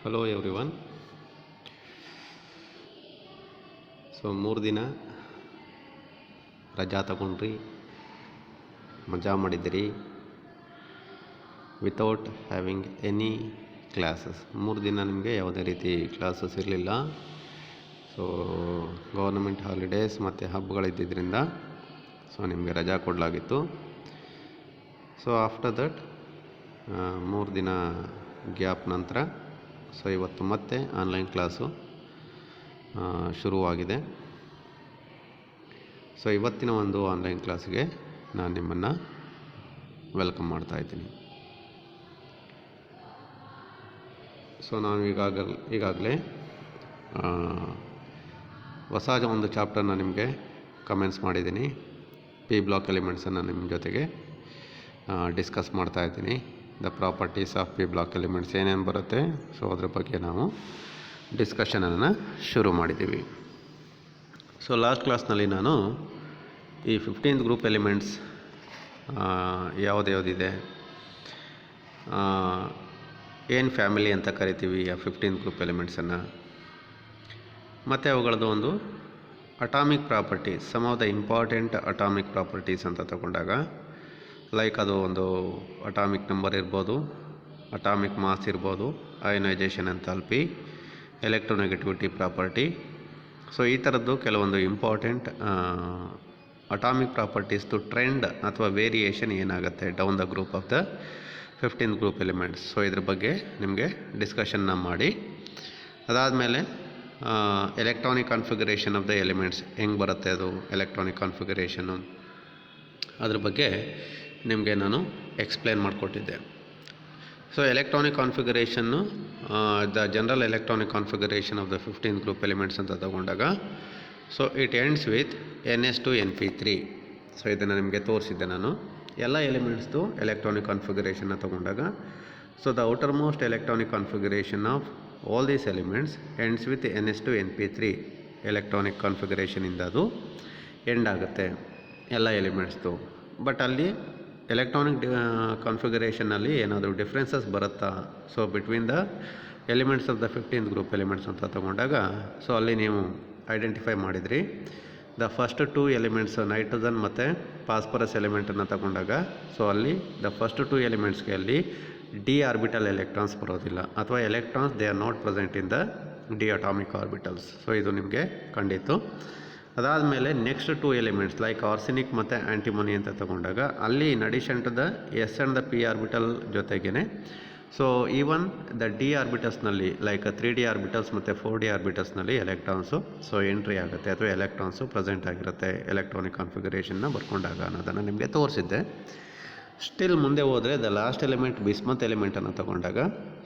Hello everyone. So 3 ದಿನ ರಜಾ ತಗೊಂಡ್ರಿ, ಮಜಾ ಮಾಡಿದಿರಿ ವಿತೌಟ್ ಹ್ಯಾವಿಂಗ್ ಎನಿ ಕ್ಲಾಸಸ್. 3 ದಿನ ನಿಮಗೆ ಯಾವುದೇ ರೀತಿ ಕ್ಲಾಸಸ್ ಇರಲಿಲ್ಲ. ಸೊ ಗೌರ್ನಮೆಂಟ್ ಹಾಲಿಡೇಸ್ ಮತ್ತು ಹಬ್ಬಗಳಿದ್ದರಿಂದ ಸೊ ನಿಮಗೆ ರಜಾ ಕೊಡಲಾಗಿತ್ತು. ಸೊ ಆಫ್ಟರ್ ದಟ್ 3 ದಿನ ಗ್ಯಾಪ್ ನಂತರ ಸೊ ಇವತ್ತು ಮತ್ತೆ ಆನ್ಲೈನ್ ಕ್ಲಾಸು ಶುರುವಾಗಿದೆ. ಸೊ ಇವತ್ತಿನ ಒಂದು ಆನ್ಲೈನ್ ಕ್ಲಾಸ್ಗೆ ನಾನು ನಿಮ್ಮನ್ನು ವೆಲ್ಕಮ್ ಮಾಡ್ತಾಯಿದ್ದೀನಿ. ಸೊ ನಾನು ಈಗಾಗಲೇ ಹೊಸ ಒಂದು ಚಾಪ್ಟರ್ನ ನಿಮಗೆ ಕಮೆಂಟ್ಸ್ ಮಾಡಿದ್ದೀನಿ. ಪಿ ಬ್ಲಾಕ್ ಎಲಿಮೆಂಟ್ಸನ್ನು ನಿಮ್ಮ ಜೊತೆಗೆ ಡಿಸ್ಕಸ್ ಮಾಡ್ತಾಯಿದ್ದೀನಿ. The properties of p block elements ಏನೇನು ಬರುತ್ತೆ, ಸೊ ಅದ್ರ ಬಗ್ಗೆ ನಾವು ಡಿಸ್ಕಷನನ್ನು ಶುರು ಮಾಡಿದ್ದೀವಿ. ಸೊ ಲಾಸ್ಟ್ ಕ್ಲಾಸ್ನಲ್ಲಿ ನಾನು ಈ 15th ಗ್ರೂಪ್ ಎಲಿಮೆಂಟ್ಸ್ ಯಾವುದ್ಯಾವುದಿದೆ, ಏನು ಫ್ಯಾಮಿಲಿ ಅಂತ ಕರಿತೀವಿ ಆ 15th ಗ್ರೂಪ್ ಎಲಿಮೆಂಟ್ಸನ್ನು, ಮತ್ತು ಅವುಗಳದ್ದು ಒಂದು atomic properties, some of the important atomic properties ಅಂತ ತಗೊಂಡಾಗ ಲೈಕ್ ಅದು ಒಂದು ಅಟಾಮಿಕ್ ನಂಬರ್ ಇರ್ಬೋದು, ಅಟಾಮಿಕ್ ಮಾಸ್ ಇರ್ಬೋದು, ionization enthalpy, electronegativity property. So ಈ ಥರದ್ದು ಕೆಲವೊಂದು ಇಂಪಾರ್ಟೆಂಟ್ ಅಟಾಮಿಕ್ ಪ್ರಾಪರ್ಟೀಸ್ದು ಟ್ರೆಂಡ್ ಅಥವಾ ವೇರಿಯೇಷನ್ ಏನಾಗುತ್ತೆ down the group of the 15th group elements. So ಇದ್ರ ಬಗ್ಗೆ ನಿಮಗೆ ಡಿಸ್ಕಷನ್ನ ಮಾಡಿ, ಅದಾದಮೇಲೆ electronic configuration of the elements ಹೆಂಗೆ ಬರುತ್ತೆ, ಅದು ಎಲೆಕ್ಟ್ರಾನಿಕ್ ಕಾನ್ಫಿಗರೇಷನು ಅದ್ರ ಬಗ್ಗೆ ನಿಮಗೆ ನಾನು ಎಕ್ಸ್ಪ್ಲೇನ್ ಮಾಡಿಕೊಟ್ಟಿದ್ದೆ. ಸೊ ಎಲೆಕ್ಟ್ರಾನಿಕ್ ಕಾನ್ಫಿಗರೇಷನ್ನು, the general electronic configuration of the 15th group elements ಅಂತ ತಗೊಂಡಾಗ so it ends with NS2 NP3. So ಇದನ್ನು ನಿಮಗೆ ತೋರಿಸಿದ್ದೆ ನಾನು. ಎಲ್ಲ ಎಲಿಮೆಂಟ್ಸ್ದು ಎಲೆಕ್ಟ್ರಾನಿಕ್ ಕಾನ್ಫಿಗರೇಷನ್ನ ತಗೊಂಡಾಗ so the outermost electronic configuration of all these elements ends with NS2 NP3 electronic ಕಾನ್ಫಿಗರೇಷನಿಂದ ಅದು ಎಂಡ್ ಆಗುತ್ತೆ ಎಲ್ಲ ಎಲಿಮೆಂಟ್ಸ್ದು. ಬಟ್ ಅಲ್ಲಿ ಎಲೆಕ್ಟ್ರಾನಿಕ್ ಕಾನ್ಫಿಗರೇಷನಲ್ಲಿ ಏನಾದರೂ ಡಿಫ್ರೆನ್ಸಸ್ ಬರುತ್ತಾ, so between the elements of the 15th group elements ಅಂತ ತಗೊಂಡಾಗ ಸೊ ಅಲ್ಲಿ ನೀವು ಐಡೆಂಟಿಫೈ ಮಾಡಿದ್ರಿ ದ ಫಸ್ಟ್ 2 ಎಲಿಮೆಂಟ್ಸ್ ನೈಟ್ರೋಜನ್ ಮತ್ತು ಫಾಸ್ಫರಸ್ ಎಲಿಮೆಂಟನ್ನು ತಗೊಂಡಾಗ ಸೊ ಅಲ್ಲಿ ದ ಫಸ್ಟ್ 2 ಎಲಿಮೆಂಟ್ಸ್ಗೆ ಅಲ್ಲಿ ಡಿ ಆರ್ಬಿಟಲ್ ಎಲೆಕ್ಟ್ರಾನ್ಸ್ ಬರೋದಿಲ್ಲ, ಅಥವಾ electrons they R not present in the D atomic orbitals. So ಇದು ನಿಮಗೆ ಕಂಡಿತ್ತು. ಅದಾದಮೇಲೆ ನೆಕ್ಸ್ಟ್ 2 ಎಲಿಮೆಂಟ್ಸ್ ಲೈಕ್ ಆರ್ಸೆನಿಕ್ ಮತ್ತು ಆ್ಯಂಟಿಮೋನಿ ಅಂತ ತಗೊಂಡಾಗ ಅಲ್ಲಿ in addition to the S and the P orbital ಜೊತೆಗೇ ಸೊ ಈವನ್ ದ ಡಿ ಆರ್ಬಿಟಲ್ಸ್ನಲ್ಲಿ ಲೈಕ್ 3D ಆರ್ಬಿಟಲ್ಸ್ ಮತ್ತು 4D ಆರ್ಬಿಟಲ್ಸ್ನಲ್ಲಿ ಎಲೆಕ್ಟ್ರಾನ್ಸು ಸೊ ಎಂಟ್ರಿ ಆಗುತ್ತೆ, ಅಥವಾ ಎಲೆಕ್ಟ್ರಾನ್ಸು ಪ್ರೆಸೆಂಟ್ ಆಗಿರುತ್ತೆ ಎಲೆಕ್ಟ್ರಾನಿಕ್ ಕಾನ್ಫಿಗರೇಷನ್ನ ಬರ್ಕೊಂಡಾಗ ಅನ್ನೋದನ್ನು ನಿಮಗೆ ತೋರಿಸಿದ್ದೆ. ಸ್ಟಿಲ್ ಮುಂದೆ ಹೋದರೆ ದ ಲಾಸ್ಟ್ ಎಲಿಮೆಂಟ್ ಬಿಸ್ಮತ್ ಎಲಿಮೆಂಟನ್ನು ತಗೊಂಡಾಗ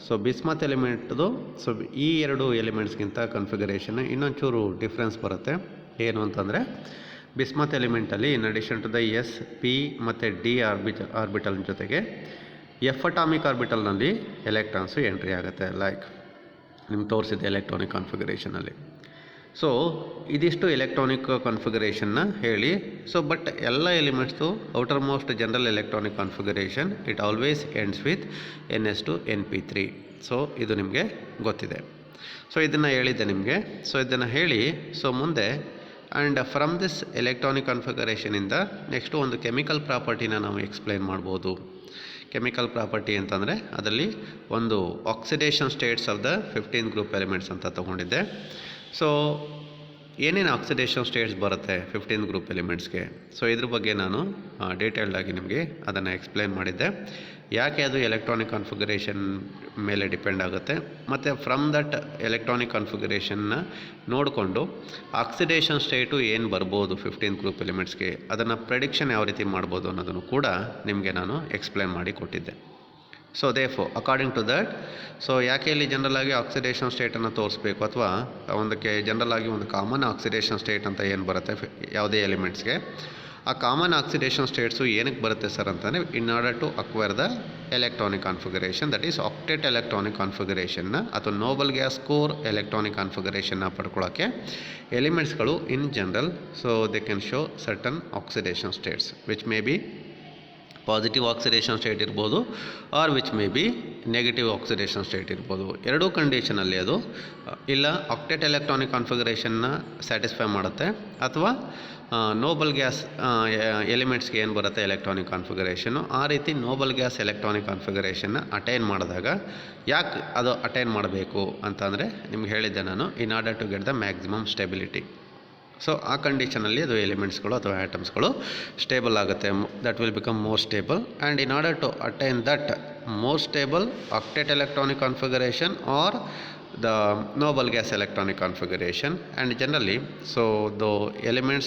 ಸೊ ಬಿಸ್ಮತ್ ಎಲಿಮೆಂಟ್ದು ಸೊ ಈ 2 ಎಲಿಮೆಂಟ್ಸ್ಗಿಂತ ಕಾನ್ಫಿಗರೇಷನ್ ಇನ್ನೊಂಚೂರು ಡಿಫ್ರೆನ್ಸ್ ಬರುತ್ತೆ. ಏನು ಅಂತಂದರೆ ಬಿಸ್ಮತ್ ಎಲಿಮೆಂಟಲ್ಲಿ in addition to the S, P ಮತ್ತು D ಆರ್ಬಿಟಲ್ ಜೊತೆಗೆ F ಅಟಾಮಿಕ್ ಆರ್ಬಿಟಲ್ನಲ್ಲಿ ಎಲೆಕ್ಟ್ರಾನ್ಸು ಎಂಟ್ರಿ ಆಗುತ್ತೆ, ಲೈಕ್ ನಿಮ್ಗೆ ತೋರಿಸಿದೆ ಎಲೆಕ್ಟ್ರಾನಿಕ್ ಕಾನ್ಫಿಗರೇಷನಲ್ಲಿ. ಸೊ ಇದಿಷ್ಟು ಎಲೆಕ್ಟ್ರಾನಿಕ್ ಕಾನ್ಫಿಗರೇಷನ್ನ ಹೇಳಿ. ಸೊ ಬಟ್ ಎಲ್ಲ ಎಲಿಮೆಂಟ್ಸ್ದು outermost general electronic configuration it always ends with NS2 NP3. So ಇದು ನಿಮಗೆ ಗೊತ್ತಿದೆ. ಸೊ ಇದನ್ನು ಹೇಳಿದ್ದೆ ನಿಮಗೆ. ಸೊ ಇದನ್ನು ಹೇಳಿ ಸೊ ಮುಂದೆ ಆ್ಯಂಡ್ ಫ್ರಮ್ ದಿಸ್ ಎಲೆಕ್ಟ್ರಾನಿಕ್ ಕಾನ್ಫಿಗರೇಷನಿಂದ ನೆಕ್ಸ್ಟು ಒಂದು ಕೆಮಿಕಲ್ ಪ್ರಾಪರ್ಟಿನ ನಾವು ಎಕ್ಸ್ಪ್ಲೈನ್ ಮಾಡ್ಬೋದು. ಕೆಮಿಕಲ್ ಪ್ರಾಪರ್ಟಿ ಅಂತಂದರೆ ಅದರಲ್ಲಿ ಒಂದು oxidation states of the 15th group elements ಅಂತ ತೊಗೊಂಡಿದ್ದೆ. ಸೊ ಏನೇನು ಆಕ್ಸಿಡೇಷನ್ ಸ್ಟೇಟ್ಸ್ ಬರುತ್ತೆ 15th ಗ್ರೂಪ್ ಎಲಿಮೆಂಟ್ಸ್ಗೆ, ಸೊ ಇದ್ರ ಬಗ್ಗೆ ನಾನು ಡೀಟೇಲ್ಡಾಗಿ ನಿಮಗೆ ಅದನ್ನು ಎಕ್ಸ್ಪ್ಲೈನ್ ಮಾಡಿದ್ದೆ. ಯಾಕೆ ಅದು ಎಲೆಕ್ಟ್ರಾನಿಕ್ ಕಾನ್ಫಿಗರೇಷನ್ ಮೇಲೆ ಡಿಪೆಂಡ್ ಆಗುತ್ತೆ, ಮತ್ತು ಫ್ರಮ್ ದಟ್ ಎಲೆಕ್ಟ್ರಾನಿಕ್ ಕಾನ್ಫಿಗರೇಷನ್ನ ನೋಡಿಕೊಂಡು ಆಕ್ಸಿಡೇಷನ್ ಸ್ಟೇಟು ಏನು ಬರ್ಬೋದು 15th ಗ್ರೂಪ್ ಎಲಿಮೆಂಟ್ಸ್ಗೆ, ಅದನ್ನು ಪ್ರೆಡಿಕ್ಷನ್ ಯಾವ ರೀತಿ ಮಾಡ್ಬೋದು ಅನ್ನೋದನ್ನು ಕೂಡ ನಿಮಗೆ ನಾನು ಎಕ್ಸ್ಪ್ಲೈನ್ ಮಾಡಿ ಕೊಟ್ಟಿದ್ದೆ. So therefore according to that so ಯಾಕೆ ಇಲ್ಲಿ ಜನರಲಾಗಿ ಆಕ್ಸಿಡೇಷನ್ ಸ್ಟೇಟನ್ನು ತೋರಿಸ್ಬೇಕು, ಅಥವಾ ಒಂದಕ್ಕೆ ಜನರಲಾಗಿ ಒಂದು ಕಾಮನ್ ಆಕ್ಸಿಡೇಷನ್ ಸ್ಟೇಟ್ ಅಂತ ಏನು ಬರುತ್ತೆ ಯಾವುದೇ ಎಲಿಮೆಂಟ್ಸ್ಗೆ, ಆ ಕಾಮನ್ ಆಕ್ಸಿಡೇಷನ್ ಸ್ಟೇಟ್ಸು ಏನಕ್ಕೆ ಬರುತ್ತೆ ಸರ್ ಅಂತಂದರೆ in order to acquire the electronic configuration, that is octet electronic ಕಾನ್ಫಿಗರೇಷನ್ನ ಅಥವಾ ನೋಬಲ್ ಗ್ಯಾಸ್ ಕೋರ್ ಎಲೆಕ್ಟ್ರಾನಿಕ್ ಕಾನ್ಫಿಗರೇಷನ್ನ ಪಡ್ಕೊಳ್ಳೋಕ್ಕೆ ಎಲಿಮೆಂಟ್ಸ್ಗಳು in general so they can show certain oxidation states which may be positive oxidation state ಇರ್ಬೋದು or which may be negative oxidation state ಇರ್ಬೋದು. ಎರಡೂ ಕಂಡೀಷನಲ್ಲಿ ಅದು ಇಲ್ಲ ಆಕ್ಟೇಟ್ ಎಲೆಕ್ಟ್ರಾನಿಕ್ ಕಾನ್ಫಿಗರೇಷನ್ನ ಸ್ಯಾಟಿಸ್ಫೈ ಮಾಡುತ್ತೆ ಅಥವಾ ನೋಬಲ್ ಗ್ಯಾಸ್ ಎಲಿಮೆಂಟ್ಸ್ಗೆ ಏನು ಬರುತ್ತೆ ಎಲೆಕ್ಟ್ರಾನಿಕ್ ಕಾನ್ಫಿಗರೇಷನ್ನು, ಆ ರೀತಿ ನೋಬಲ್ ಗ್ಯಾಸ್ ಎಲೆಕ್ಟ್ರಾನಿಕ್ ಕಾನ್ಫಿಗರೇಷನ್ನ ಅಟೈನ್ ಮಾಡಿದಾಗ ಯಾಕೆ ಅದು ಅಟೈನ್ ಮಾಡಬೇಕು ಅಂತಂದರೆ ನಿಮ್ಗೆ ಹೇಳಿದ್ದೆ ನಾನು, in order to get the maximum stability. So ಆ ಕಂಡೀಷನಲ್ಲಿ ಅದು ಎಲಿಮೆಂಟ್ಸ್ಗಳು ಅಥವಾ ಆಟಮ್ಸ್ಗಳು ಸ್ಟೇಬಲ್ ಆಗುತ್ತೆ, that will become more stable. And in order to attain that more stable octet electronic configuration are the noble gas electronic configuration, and generally so the elements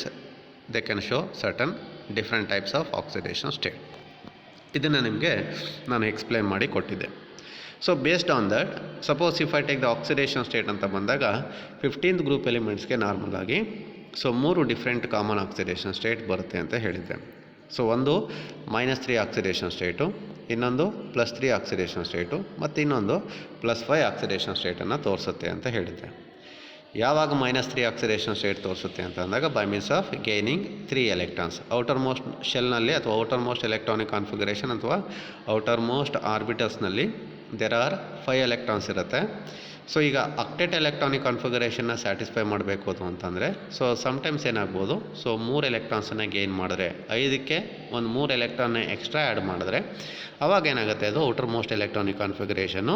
they can show certain different types of oxidation state. ಇದನ್ನು ನಿಮಗೆ ನಾನು explain ಮಾಡಿ ಕೊಟ್ಟಿದ್ದೆ. So based on that, suppose if I take the oxidation state ಅಂತ ಬಂದಾಗ 15th group ಎಲಿಮೆಂಟ್ಸ್ಗೆ normal ಆಗಿ so 3 different common oxidation state ಬರುತ್ತೆ ಅಂತ ಹೇಳಿದ್ದೆ. ಸೊ ಒಂದು -3 ಆಕ್ಸಿಡೇಷನ್ ಸ್ಟೇಟು, ಇನ್ನೊಂದು +3 ಆಕ್ಸಿಡೇಷನ್ ಸ್ಟೇಟು, ಮತ್ತು ಇನ್ನೊಂದು +5 ಆಕ್ಸಿಡೇಷನ್ ಸ್ಟೇಟನ್ನು ತೋರಿಸುತ್ತೆ ಅಂತ ಹೇಳಿದ್ದೆ. ಯಾವಾಗ -3 ಆಕ್ಸಿಡೇಷನ್ ಸ್ಟೇಟ್ ತೋರಿಸುತ್ತೆ ಅಂತ ಅಂದಾಗ by means of gaining 3 electrons outermost ಶೆಲ್ನಲ್ಲಿ ಅಥವಾ ಔಟರ್ ಮೋಸ್ಟ್ ಎಲೆಕ್ಟ್ರಾನಿಕ್ ಕಾನ್ಫಿಗರೇಷನ್ ಅಥವಾ ಔಟರ್ ಮೋಸ್ಟ್ ಆರ್ಬಿಟಲ್ಸ್ನಲ್ಲಿ ದೇರ್ ಆರ್ 5 ಎಲೆಕ್ಟ್ರಾನ್ಸ್ ಇರುತ್ತೆ. ಸೊ ಈಗ ಆಕ್ಟೇಟ್ ಎಲೆಕ್ಟ್ರಾನಿಕ್ ಕಾನ್ಫಿಗರೇಷನ್ನ ಸ್ಯಾಟಿಸ್ಫೈ ಮಾಡಬೇಕು ಅಂತಂದರೆ ಸೊ ಸಮ್ಟೈಮ್ಸ್ ಏನಾಗ್ಬೋದು, ಸೊ 3 ಎಲೆಕ್ಟ್ರಾನ್ಸನ್ನು ಗೇನ್ ಮಾಡಿದ್ರೆ 5ಕ್ಕೆ ಒಂದು 3 ಎಲೆಕ್ಟ್ರಾನ್ನ ಎಕ್ಸ್ಟ್ರಾ ಆ್ಯಡ್ ಮಾಡಿದ್ರೆ ಅವಾಗ ಏನಾಗುತ್ತೆ, ಅದು ಔಟರ್ ಮೋಸ್ಟ್ ಎಲೆಕ್ಟ್ರಾನಿಕ್ ಕಾನ್ಫಿಗರೇಷನ್ನು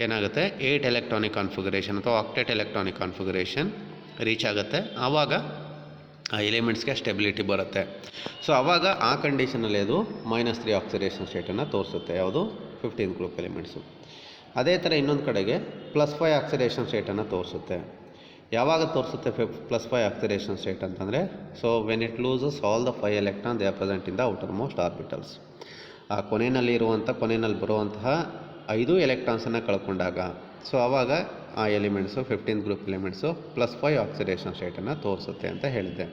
ಏನಾಗುತ್ತೆ 8 ಎಲೆಕ್ಟ್ರಾನಿಕ್ ಕಾನ್ಫಿಗರೇಷನ್ ಅಥವಾ ಆಕ್ಟೇಟ್ ಎಲೆಕ್ಟ್ರಾನಿಕ್ ಕಾನ್ಫಿಗರೇಷನ್ ರೀಚ್ ಆಗುತ್ತೆ. ಆವಾಗ ಆ ಎಲಿಮೆಂಟ್ಸ್ಗೆ ಸ್ಟೆಬಿಲಿಟಿ ಬರುತ್ತೆ. ಸೊ ಆವಾಗ ಆ ಕಂಡೀಷನಲ್ಲಿ ಅದು -3 ಆಕ್ಸಿಡೇಷನ್ ಸ್ಟೇಟನ್ನು ತೋರಿಸುತ್ತೆ, ಯಾವುದು 15th ಗ್ರೂಪ್ ಎಲಿಮೆಂಟ್ಸು. ಅದೇ ಥರ ಇನ್ನೊಂದು ಕಡೆಗೆ +5 ಆಕ್ಸಿಡೇಷನ್ ಸ್ಟೇಟನ್ನು ತೋರಿಸುತ್ತೆ. ಯಾವಾಗ ತೋರಿಸುತ್ತೆ +5 ಆಕ್ಸಿಡೇಷನ್ ಸ್ಟೇಟ್ ಅಂತಂದರೆ so when it loses all the 5 electron they are present in the outermost orbitals. ಆ ಕೊನೆಯಲ್ಲಿ ಬರುವಂತಹ 5 ಎಲೆಕ್ಟ್ರಾನ್ಸನ್ನು ಕಳ್ಕೊಂಡಾಗ ಸೊ ಆವಾಗ ಆ elements 15th group elements +5 oxidation ಸ್ಟೇಟನ್ನು ತೋರಿಸುತ್ತೆ ಅಂತ ಹೇಳಿದ್ದೆ.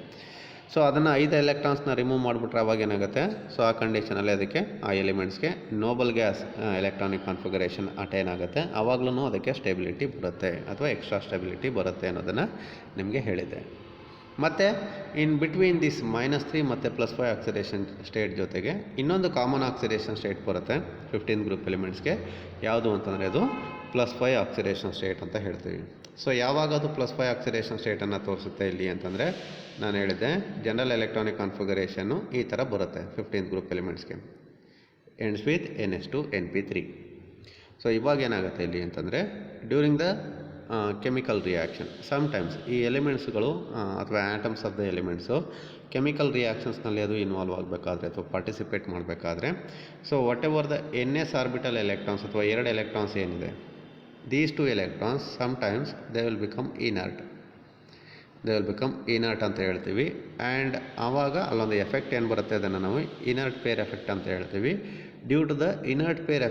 ಸೊ ಅದನ್ನು 5 ಎಲೆಕ್ಟ್ರಾನ್ಸ್ನ ರಿಮೂವ್ ಮಾಡಿಬಿಟ್ರೆ ಅವಾಗ ಏನಾಗುತ್ತೆ, ಸೊ ಆ ಕಂಡೀಷನಲ್ಲಿ ಅದಕ್ಕೆ ಆ ಎಲಿಮೆಂಟ್ಸ್ಗೆ noble gas electronic configuration attain ಆಗುತ್ತೆ. ಆವಾಗಲೂ ಅದಕ್ಕೆ ಸ್ಟೆಬಿಲಿಟಿ ಬರುತ್ತೆ ಅಥವಾ ಎಕ್ಸ್ಟ್ರಾ ಸ್ಟೆಬಿಲಿಟಿ ಬರುತ್ತೆ ಅನ್ನೋದನ್ನು ನಿಮಗೆ ಹೇಳಿದೆ. ಮತ್ತು ಇನ್ ಬಿಟ್ವೀನ್ ದಿಸ್ -3 ಮತ್ತು +5 ಆಕ್ಸಿಡೇಷನ್ ಸ್ಟೇಟ್ ಜೊತೆಗೆ ಇನ್ನೊಂದು ಕಾಮನ್ ಆಕ್ಸಿಡೇಷನ್ ಸ್ಟೇಟ್ ಬರುತ್ತೆ 15th ಗ್ರೂಪ್ ಎಲಿಮೆಂಟ್ಸ್ಗೆ. ಯಾವುದು ಅಂತಂದರೆ ಅದು +5 ಆಕ್ಸಿಡೇಷನ್ ಸ್ಟೇಟ್ ಅಂತ ಹೇಳ್ತೀವಿ. ಸೊ ಯಾವಾಗ ಅದು +5 ಆಕ್ಸಿಡೇಷನ್ ಸ್ಟೇಟನ್ನು ತೋರಿಸುತ್ತೆ ಇಲ್ಲಿ ಅಂತಂದರೆ ನಾನು ಹೇಳಿದ್ದೆ, ಜನರಲ್ ಎಲೆಕ್ಟ್ರಾನಿಕ್ ಕಾನ್ಫಿಗರೇಷನ್ನು ಈ ಥರ ಬರುತ್ತೆ 15th ಗ್ರೂಪ್ ಎಲಿಮೆಂಟ್ಸ್ಗೆ, ends with NH2 NP3. So ಇವಾಗ ಏನಾಗುತ್ತೆ ಇಲ್ಲಿ ಅಂತಂದರೆ during the chemical reaction sometimes ಈ ಎಲಿಮೆಂಟ್ಸ್ಗಳು ಅಥವಾ atoms of the elements chemical ರಿಯಾಕ್ಷನ್ಸ್ನಲ್ಲಿ ಅದು ಇನ್ವಾಲ್ವ್ ಆಗಬೇಕಾದ್ರೆ ಅಥವಾ ಪಾರ್ಟಿಸಿಪೇಟ್ ಮಾಡಬೇಕಾದ್ರೆ so whatever the NS orbital electrons ಅಥವಾ 2 ಎಲೆಕ್ಟ್ರಾನ್ಸ್ ಏನಿದೆ, these 2 electrons sometimes they will become inert ಅಂತ ಹೇಳ್ತೀವಿ. ಆ್ಯಂಡ್ ಆವಾಗ ಅಲ್ಲೊಂದು ಎಫೆಕ್ಟ್ ಏನು ಬರುತ್ತೆ, ಅದನ್ನು ನಾವು ಇನರ್ಟ್ ಪೇರ್ ಎಫೆಕ್ಟ್ ಅಂತ ಹೇಳ್ತೀವಿ. Due to the inert pair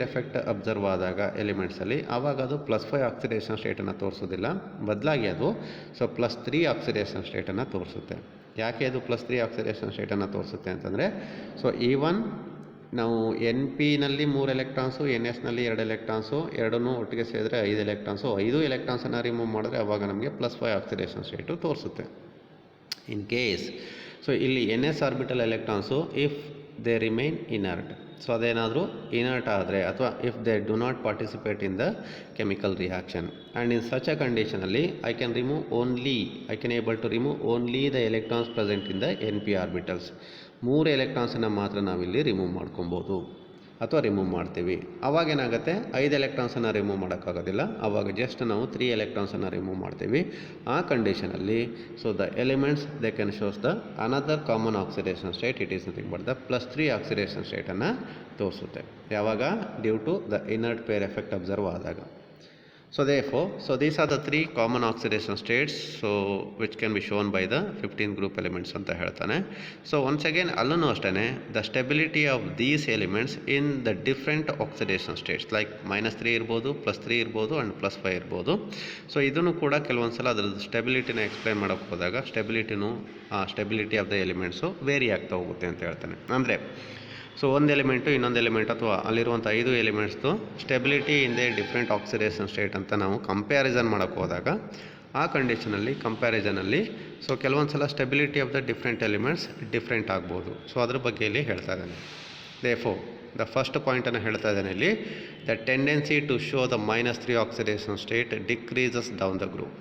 effect observe ಆದಾಗ ಎಲಿಮೆಂಟ್ಸಲ್ಲಿ ಆವಾಗ ಅದು +5 ಆಕ್ಸಿಡೇಷನ್ ಸ್ಟೇಟನ್ನು ತೋರಿಸೋದಿಲ್ಲ, ಬದಲಾಗಿ ಅದು ಸೊ +3 ಆಕ್ಸಿಡೇಷನ್ ಸ್ಟೇಟನ್ನು ತೋರಿಸುತ್ತೆ. ಯಾಕೆ ಅದು +3 ಆಕ್ಸಿಡೇಷನ್ ಸ್ಟೇಟನ್ನು ತೋರಿಸುತ್ತೆ ಅಂತಂದರೆ ಸೊ ಈವನ್ ನಾವು NPನಲ್ಲಿ 3 ಎಲೆಕ್ಟ್ರಾನ್ಸು, NSನಲ್ಲಿ 2 ಎಲೆಕ್ಟ್ರಾನ್ಸು, ಎರಡನ್ನೂ ಒಟ್ಟಿಗೆ ಸೇರಿದ್ರೆ 5 ಎಲೆಕ್ಟ್ರಾನ್ಸು, 5 ಎಲೆಕ್ಟ್ರಾನ್ಸನ್ನು ರಿಮೂವ್ ಮಾಡಿದ್ರೆ ಆವಾಗ ನಮಗೆ +5 ಆಕ್ಸಿಡೇಷನ್ ಸ್ಟೇಟು ತೋರಿಸುತ್ತೆ. ಇನ್ ಕೇಸ್ ಸೊ ಇಲ್ಲಿ NS orbital electrons if they remain inert, so ಅದೇನಾದರೂ ಇನರ್ಟ್ ಆದರೆ ಅಥವಾ if they do not participate in the chemical reaction and in such a ಕಂಡೀಷನಲ್ಲಿ I can able to remove only the electrons present in the NP orbitals. 3 ಎಲೆಕ್ಟ್ರಾನ್ಸನ್ನು ಮಾತ್ರ ನಾವಿಲ್ಲಿ remove ಮಾಡ್ಕೊಬೋದು ಅಥವಾ remove ಮಾಡ್ತೀವಿ. ಆವಾಗೇನಾಗುತ್ತೆ, 5 ಎಲೆಕ್ಟ್ರಾನ್ಸನ್ನು ರಿಮೂವ್ ಮಾಡೋಕ್ಕಾಗೋದಿಲ್ಲ, ಆವಾಗ ಜಸ್ಟ್ ನಾವು 3 ಎಲೆಕ್ಟ್ರಾನ್ಸನ್ನು ರಿಮೂವ್ ಮಾಡ್ತೀವಿ. ಆ ಕಂಡೀಷನಲ್ಲಿ so the elements they can shows the another common oxidation state, it is nothing but the +3 oxidation ಸ್ಟೇಟನ್ನು ತೋರಿಸುತ್ತೆ. ಯಾವಾಗ due to the inert pair effect observe ಆದಾಗ. So therefore, so these are the 3 common oxidation states so which can be shown by the 15th group elements ಅಂತ ಹೇಳ್ತಾನೆ. So once again ಅಲ್ಲೂ ಅಷ್ಟೇ the stability of these elements in the different oxidation states like -3 ಇರ್ಬೋದು, +3 ಇರ್ಬೋದು and +5 ಇರ್ಬೋದು. So ಇದನ್ನು ಕೂಡ ಕೆಲವೊಂದ್ಸಲ ಅದರದ್ದು ಸ್ಟೆಬಿಲಿಟಿನ ಎಕ್ಸ್ಪ್ಲೈನ್ ಮಾಡೋಕ್ಕೆ ಹೋದಾಗ stability of the elements vary ಆಗ್ತಾ ಹೋಗುತ್ತೆ ಅಂತ ಹೇಳ್ತಾನೆ. ಅಂದರೆ ಸೊ ಒಂದು ಎಲಿಮೆಂಟು ಇನ್ನೊಂದು ಎಲಿಮೆಂಟ್ ಅಥವಾ ಅಲ್ಲಿರುವಂಥ 5 ಎಲಿಮೆಂಟ್ಸ್ದು stability in the different oxidation state ಅಂತ ನಾವು ಕಂಪ್ಯಾರಿಸನ್ ಮಾಡೋಕ್ಕೆ ಹೋದಾಗ ಆ ಕಂಡೀಷನಲ್ಲಿ ಕಂಪ್ಯಾರಿಸನಲ್ಲಿ ಸೊ ಕೆಲವೊಂದು ಸಲ stability of the different elements different ಆಗ್ಬೋದು. ಸೊ ಅದ್ರ ಬಗ್ಗೆ ಇಲ್ಲಿ ಹೇಳ್ತಾ ಇದ್ದಾನೆ. ದೇರ್ಫೋರ್ ದ ಫಸ್ಟ್ ಪಾಯಿಂಟನ್ನು ಹೇಳ್ತಾ ಇದ್ದಾನೆ ಇಲ್ಲಿ, the tendency to show the -3 oxidation state decreases down the group.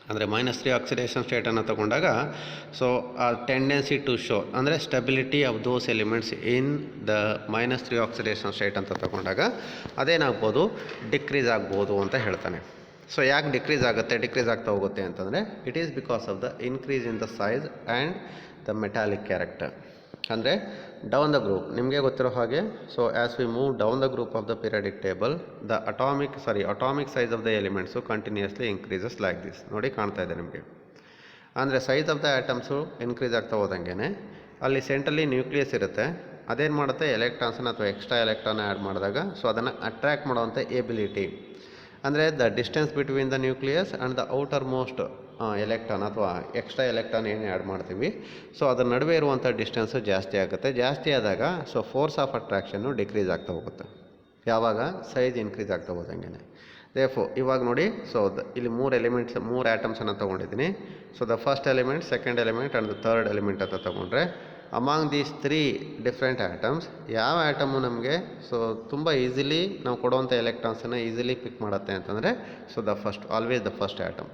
ಅಂದರೆ -3 ಆಕ್ಸಿಡೇಷನ್ ಸ್ಟೇಟನ್ನು ತಗೊಂಡಾಗ ಸೊ ಆ ಟೆಂಡೆನ್ಸಿ ಟು ಶೋ ಅಂದರೆ stability of those elements in the -3 oxidation state ಅಂತ ತಗೊಂಡಾಗ ಅದೇನಾಗ್ಬೋದು, ಡಿಕ್ರೀಸ್ ಆಗ್ಬೋದು ಅಂತ ಹೇಳ್ತಾನೆ. ಸೊ ಯಾಕೆ ಡಿಕ್ರೀಸ್ ಆಗ್ತಾ ಹೋಗುತ್ತೆ ಅಂತಂದರೆ it is because of the increase in the size and the metallic character. ಅಂದರೆ ಡೌನ್ ದ ಗ್ರೂಪ್ ನಿಮಗೆ ಗೊತ್ತಿರೋ ಹಾಗೆ, so as we move down the group of the periodic table the atomic size of the elements continuously increases like this. ನೋಡಿ ಕಾಣ್ತಾ ಇದೆ ನಿಮಗೆ. ಅಂದರೆ size of the atoms increase ಆಗ್ತಾ ಹೋದಂಗೆ ಅಲ್ಲಿ ಸೆಂಟ್ರಲ್ಲಿ ನ್ಯೂಕ್ಲಿಯಸ್ ಇರುತ್ತೆ. ಅದೇನು ಮಾಡುತ್ತೆ, ಎಲೆಕ್ಟ್ರಾನ್ಸನ್ನು ಅಥವಾ ಎಕ್ಸ್ಟ್ರಾ ಎಲೆಕ್ಟ್ರಾನ್ ಆ್ಯಡ್ ಮಾಡಿದಾಗ ಸೊ ಅದನ್ನು ಅಟ್ರ್ಯಾಕ್ಟ್ ಮಾಡುವಂಥ ಎಬಿಲಿಟಿ, ಅಂದರೆ the distance between the nucleus and the outer most electron ಅಥವಾ ಎಕ್ಸ್ಟ್ರಾ ಎಲೆಕ್ಟ್ರಾನ್ ಏನು ಆ್ಯಡ್ ಮಾಡ್ತೀವಿ ಸೊ ಅದರ ನಡುವೆ ಇರುವಂಥ ಡಿಸ್ಟೆನ್ಸು ಜಾಸ್ತಿ ಆಗುತ್ತೆ. ಜಾಸ್ತಿ ಆದಾಗ ಸೊ ಫೋರ್ಸ್ ಆಫ್ ಅಟ್ರಾಕ್ಷನ್ನು ಡಿಕ್ರೀಸ್ ಆಗ್ತಾ ಹೋಗುತ್ತೆ. ಯಾವಾಗ ಸೈಜ್ ಇನ್ಕ್ರೀಸ್ ಆಗ್ತಾ ಹೋದಂಗೆ. ದೇರ್ಫೋರ್ ಇವಾಗ ನೋಡಿ, ಸೊ ಇಲ್ಲಿ 3 ಆಟಮ್ಸನ್ನು ತೊಗೊಂಡಿದ್ದೀನಿ. So the first element, second element and the third element ಅಂತ ತೊಗೊಂಡ್ರೆ ಅಮಾಂಗ್ ದೀಸ್ 3 ಡಿಫ್ರೆಂಟ್ ಆಟಮ್ಸ್ ಯಾವ ಆಟಮು ನಮಗೆ ಸೊ ತುಂಬ ಈಸಿಲಿ ನಾವು ಕೊಡುವಂಥ ಎಲೆಕ್ಟ್ರಾನ್ಸನ್ನು ಈಸಿಲಿ ಪಿಕ್ ಮಾಡುತ್ತೆ ಅಂತಂದರೆ so always the first atom.